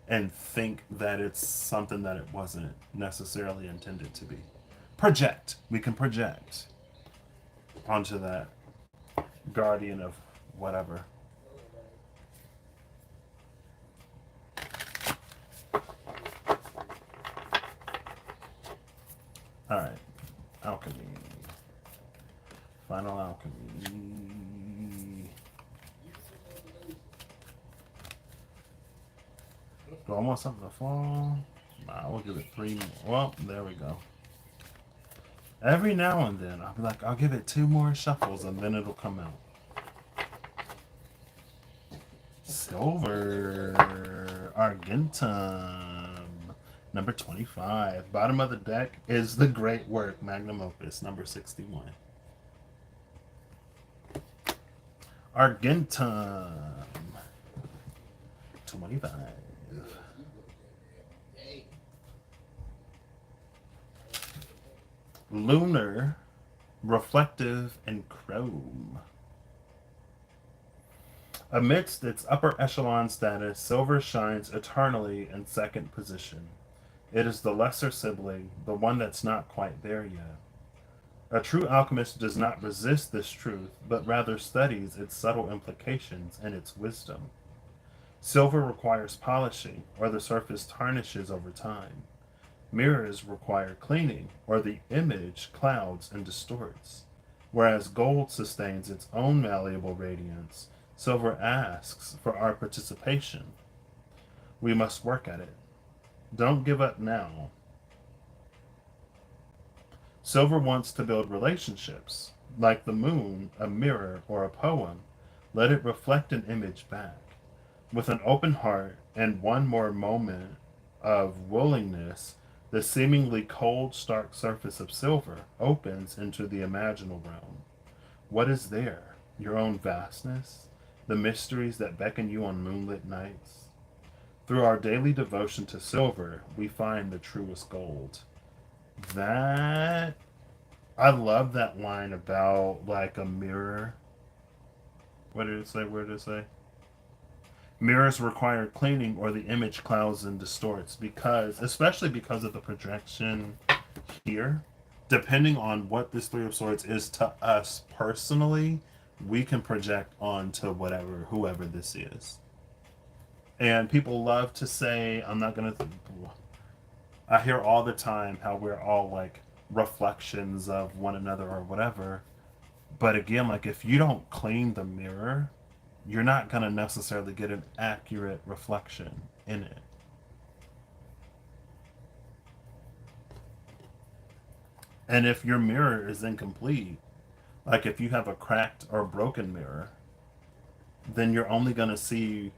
and think that it's something that it wasn't necessarily intended to be. Project. We can project onto that guardian of whatever. Alright. Alchemy. Final alchemy. Do I want something to fall? Nah, we'll give it 3 more. Well, there we go. Every now and then, I'll be like, I'll give it 2 more shuffles and then it'll come out. Silver. Argentum. Number 25. Bottom of the deck is the great work, Magnum Opus, number 61. Argentum. 25. Lunar, reflective, and chrome. Amidst its upper echelon status, silver shines eternally in second position. It is the lesser sibling, the one that's not quite there yet. A true alchemist does not resist this truth, but rather studies its subtle implications and its wisdom. Silver requires polishing, or the surface tarnishes over time. Mirrors require cleaning, or the image clouds and distorts. Whereas gold sustains its own malleable radiance, silver asks for our participation. We must work at it. Don't give up now. Silver wants to build relationships, like the moon, a mirror, or a poem. Let it reflect an image back. With an open heart and one more moment of willingness, the seemingly cold, stark surface of silver opens into the imaginal realm. What is there? Your own vastness? The mysteries that beckon you on moonlit nights? Through our daily devotion to silver, we find the truest gold. That I love that line about like a mirror. What did it say? Where did it say? Mirrors require cleaning or the image clouds and distorts because, especially because of the projection here, depending on what this Three of Swords is to us personally, we can project onto whatever, whoever this is. And people love to say, I'm not going to, I hear all the time how we're all like reflections of one another or whatever. But again, like if you don't clean the mirror, you're not going to necessarily get an accurate reflection in it. And if your mirror is incomplete, like if you have a cracked or broken mirror, then you're only going to see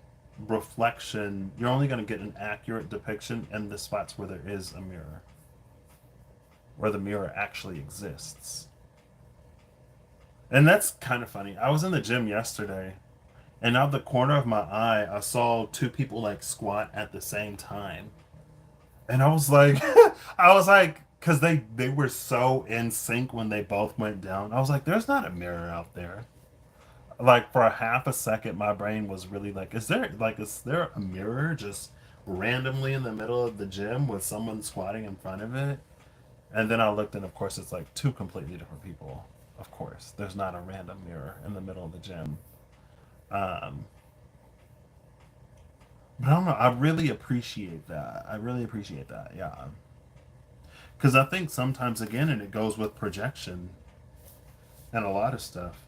reflection. You're only going to get an accurate depiction in the spots where there is a mirror, where the mirror actually exists. And that's kind of funny. I was in the gym yesterday, and out the corner of my eye, I saw two people like squat at the same time. And I was like, because they were so in sync when they both went down. I was like, there's not a mirror out there. Like for a half a second, my brain was really like, is there a mirror just randomly in the middle of the gym with someone squatting in front of it? And then I looked, and of course, it's like two completely different people. Of course, there's not a random mirror in the middle of the gym. Um, but I don't know. I really appreciate that. I really appreciate that. Yeah. Because I think sometimes, again, and it goes with projection and a lot of stuff,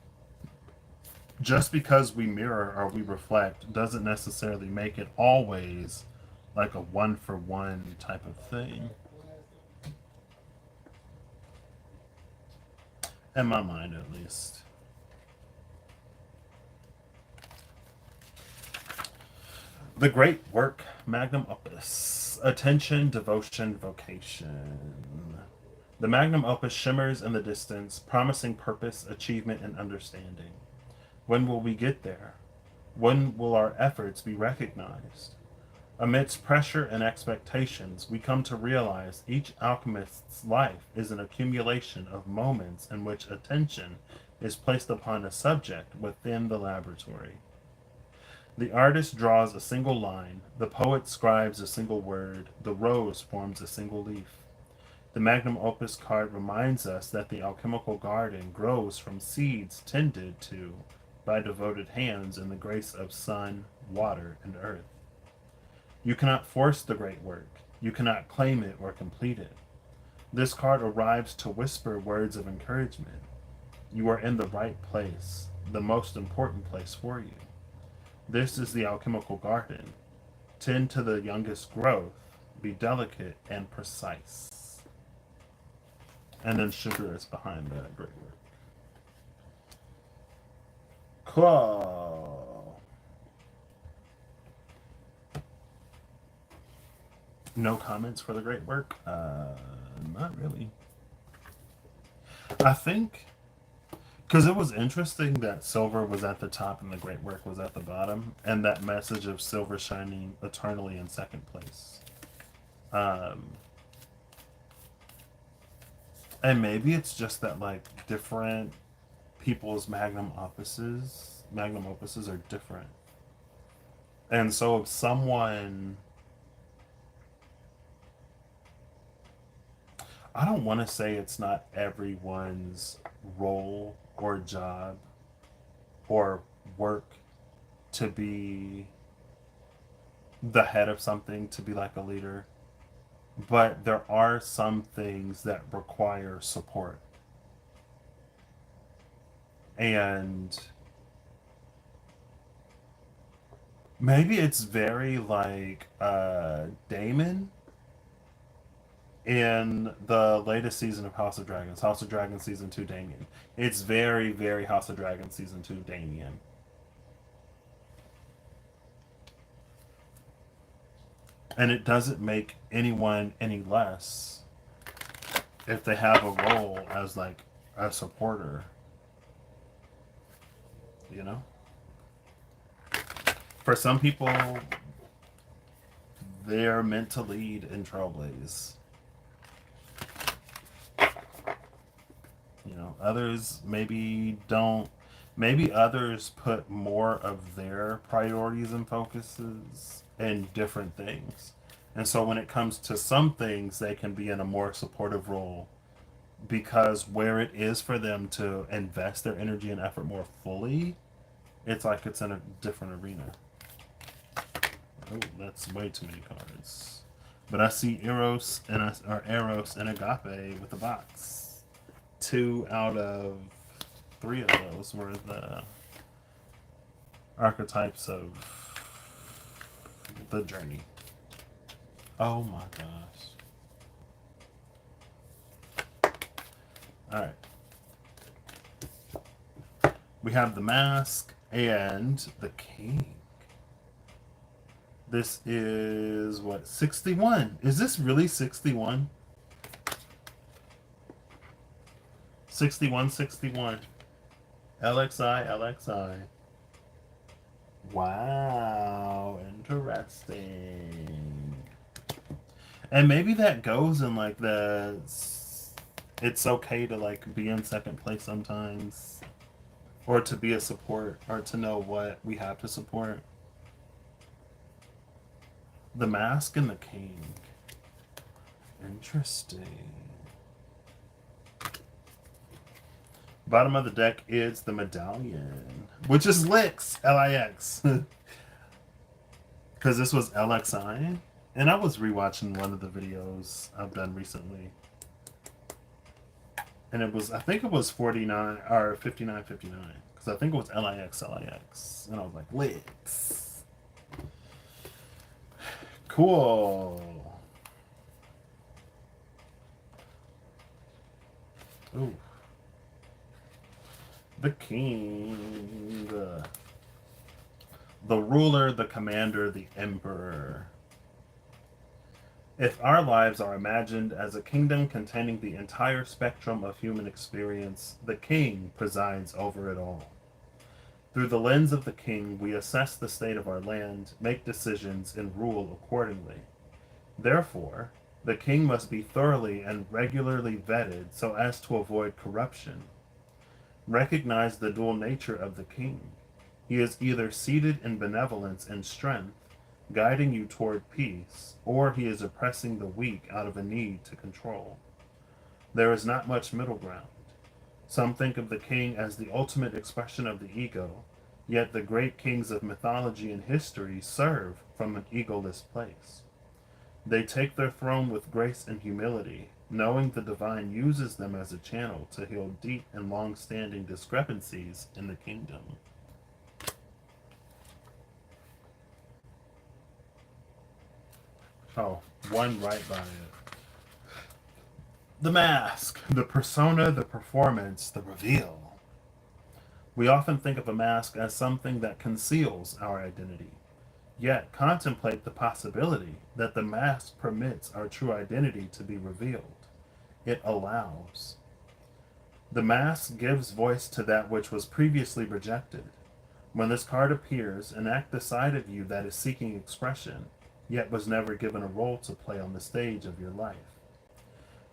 just because we mirror or we reflect doesn't necessarily make it always like a one for one type of thing. In my mind, at least. The great work, magnum opus. Attention, devotion, vocation. The magnum opus shimmers in the distance, promising purpose, achievement, and understanding. When will we get there? When will our efforts be recognized? Amidst pressure and expectations, we come to realize each alchemist's life is an accumulation of moments in which attention is placed upon a subject within the laboratory. The artist draws a single line, the poet scribes a single word, the rose forms a single leaf. The magnum opus card reminds us that the alchemical garden grows from seeds tended to by devoted hands in the grace of sun, water, and earth. You cannot force the great work. You cannot claim it or complete it. This card arrives to whisper words of encouragement. You are in the right place, the most important place for you. This is the alchemical garden. Tend to the youngest growth. Be delicate and precise. And then sugar is behind the great work. Cool. No comments for the great work? Not really. I think because it was interesting that silver was at the top and the great work was at the bottom, and that message of silver shining eternally in second place. Um, and maybe it's just that like different people's magnum opuses are different. And so if someone, I don't want to say it's not everyone's role or job or work to be the head of something, to be like a leader, but there are some things that require support. And maybe it's very like Damon, in the latest season of House of Dragons, House of Dragons Season 2 Damien. It's very, very House of Dragons Season 2 Damien. And it doesn't make anyone any less if they have a role as like a supporter. You know? For some people, they're meant to lead and trailblaze. You know, others maybe don't. Maybe others put more of their priorities and focuses in different things. And so when it comes to some things, they can be in a more supportive role because where it is for them to invest their energy and effort more fully, it's like it's in a different arena. Oh, that's way too many cards. But I see Eros and Agape with the box. 2 out of 3 of those were the archetypes of the journey. Oh my gosh. Alright. We have the mask and the king. This is what, 61? Is this really 61? 61, 61. LXI, LXI. Wow, interesting. And maybe that goes in like the it's okay to like be in second place sometimes, or to be a support, or to know what we have to support. The mask and the king. Interesting. Bottom of the deck is the medallion, which is Lix, Lix. Because this was LXI. And I was rewatching one of the videos I've done recently. And it was, I think it was 49 or 59, 59. Because I think it was LIX, LIX. And I was like, Lix. Cool. Ooh. The king. The ruler, the commander, the emperor. If our lives are imagined as a kingdom containing the entire spectrum of human experience, the king presides over it all. Through the lens of the king, we assess the state of our land, make decisions, and rule accordingly. Therefore, the king must be thoroughly and regularly vetted so as to avoid corruption. Recognize the dual nature of the king. He is either seated in benevolence and strength, guiding you toward peace, or he is oppressing the weak out of a need to control. There is not much middle ground. Some think of the king as the ultimate expression of the ego, yet the great kings of mythology and history serve from an egoless place. They take their throne with grace and humility, knowing the divine uses them as a channel to heal deep and long-standing discrepancies in the kingdom. Oh, one right by it. The mask, the persona, the performance, the reveal. We often think of a mask as something that conceals our identity, yet contemplate the possibility that the mask permits our true identity to be revealed. It allows. The mask gives voice to that which was previously rejected. When this card appears, enact the side of you that is seeking expression, yet was never given a role to play on the stage of your life.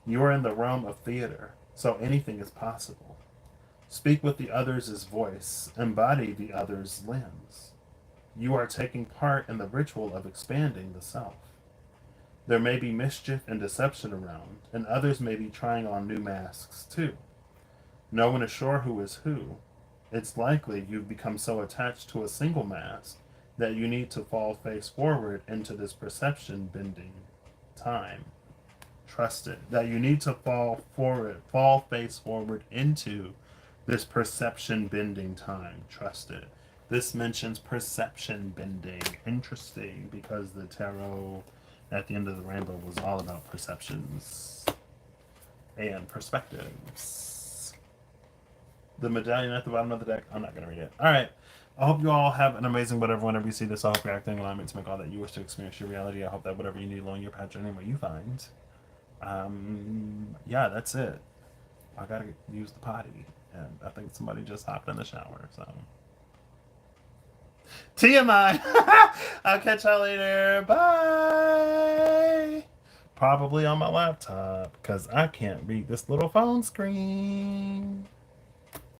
You are in the realm of theater, so anything is possible. Speak with the other's voice, embody the other's lens. You are taking part in the ritual of expanding the self. There may be mischief and deception around, and others may be trying on new masks too. No one is sure who is who. It's likely you've become so attached to a single mask that you need to fall face forward into this perception bending time. Trust it. That you need to fall face forward into this perception bending time. Trust it. This mentions perception bending. Interesting, because the tarot at the end of the rainbow was all about perceptions and perspectives. The medallion at the bottom of the deck, I'm not going to read it. All right. I hope you all have an amazing whatever whenever you see this. I hope you're acting in alignment to make all that you wish to experience your reality. I hope that whatever you need along your path journey, what you find. Yeah, that's it. I got to use the potty. And I think somebody just hopped in the shower, so. TMI. I'll catch y'all later. Bye. Probably on my laptop because I can't read this little phone screen.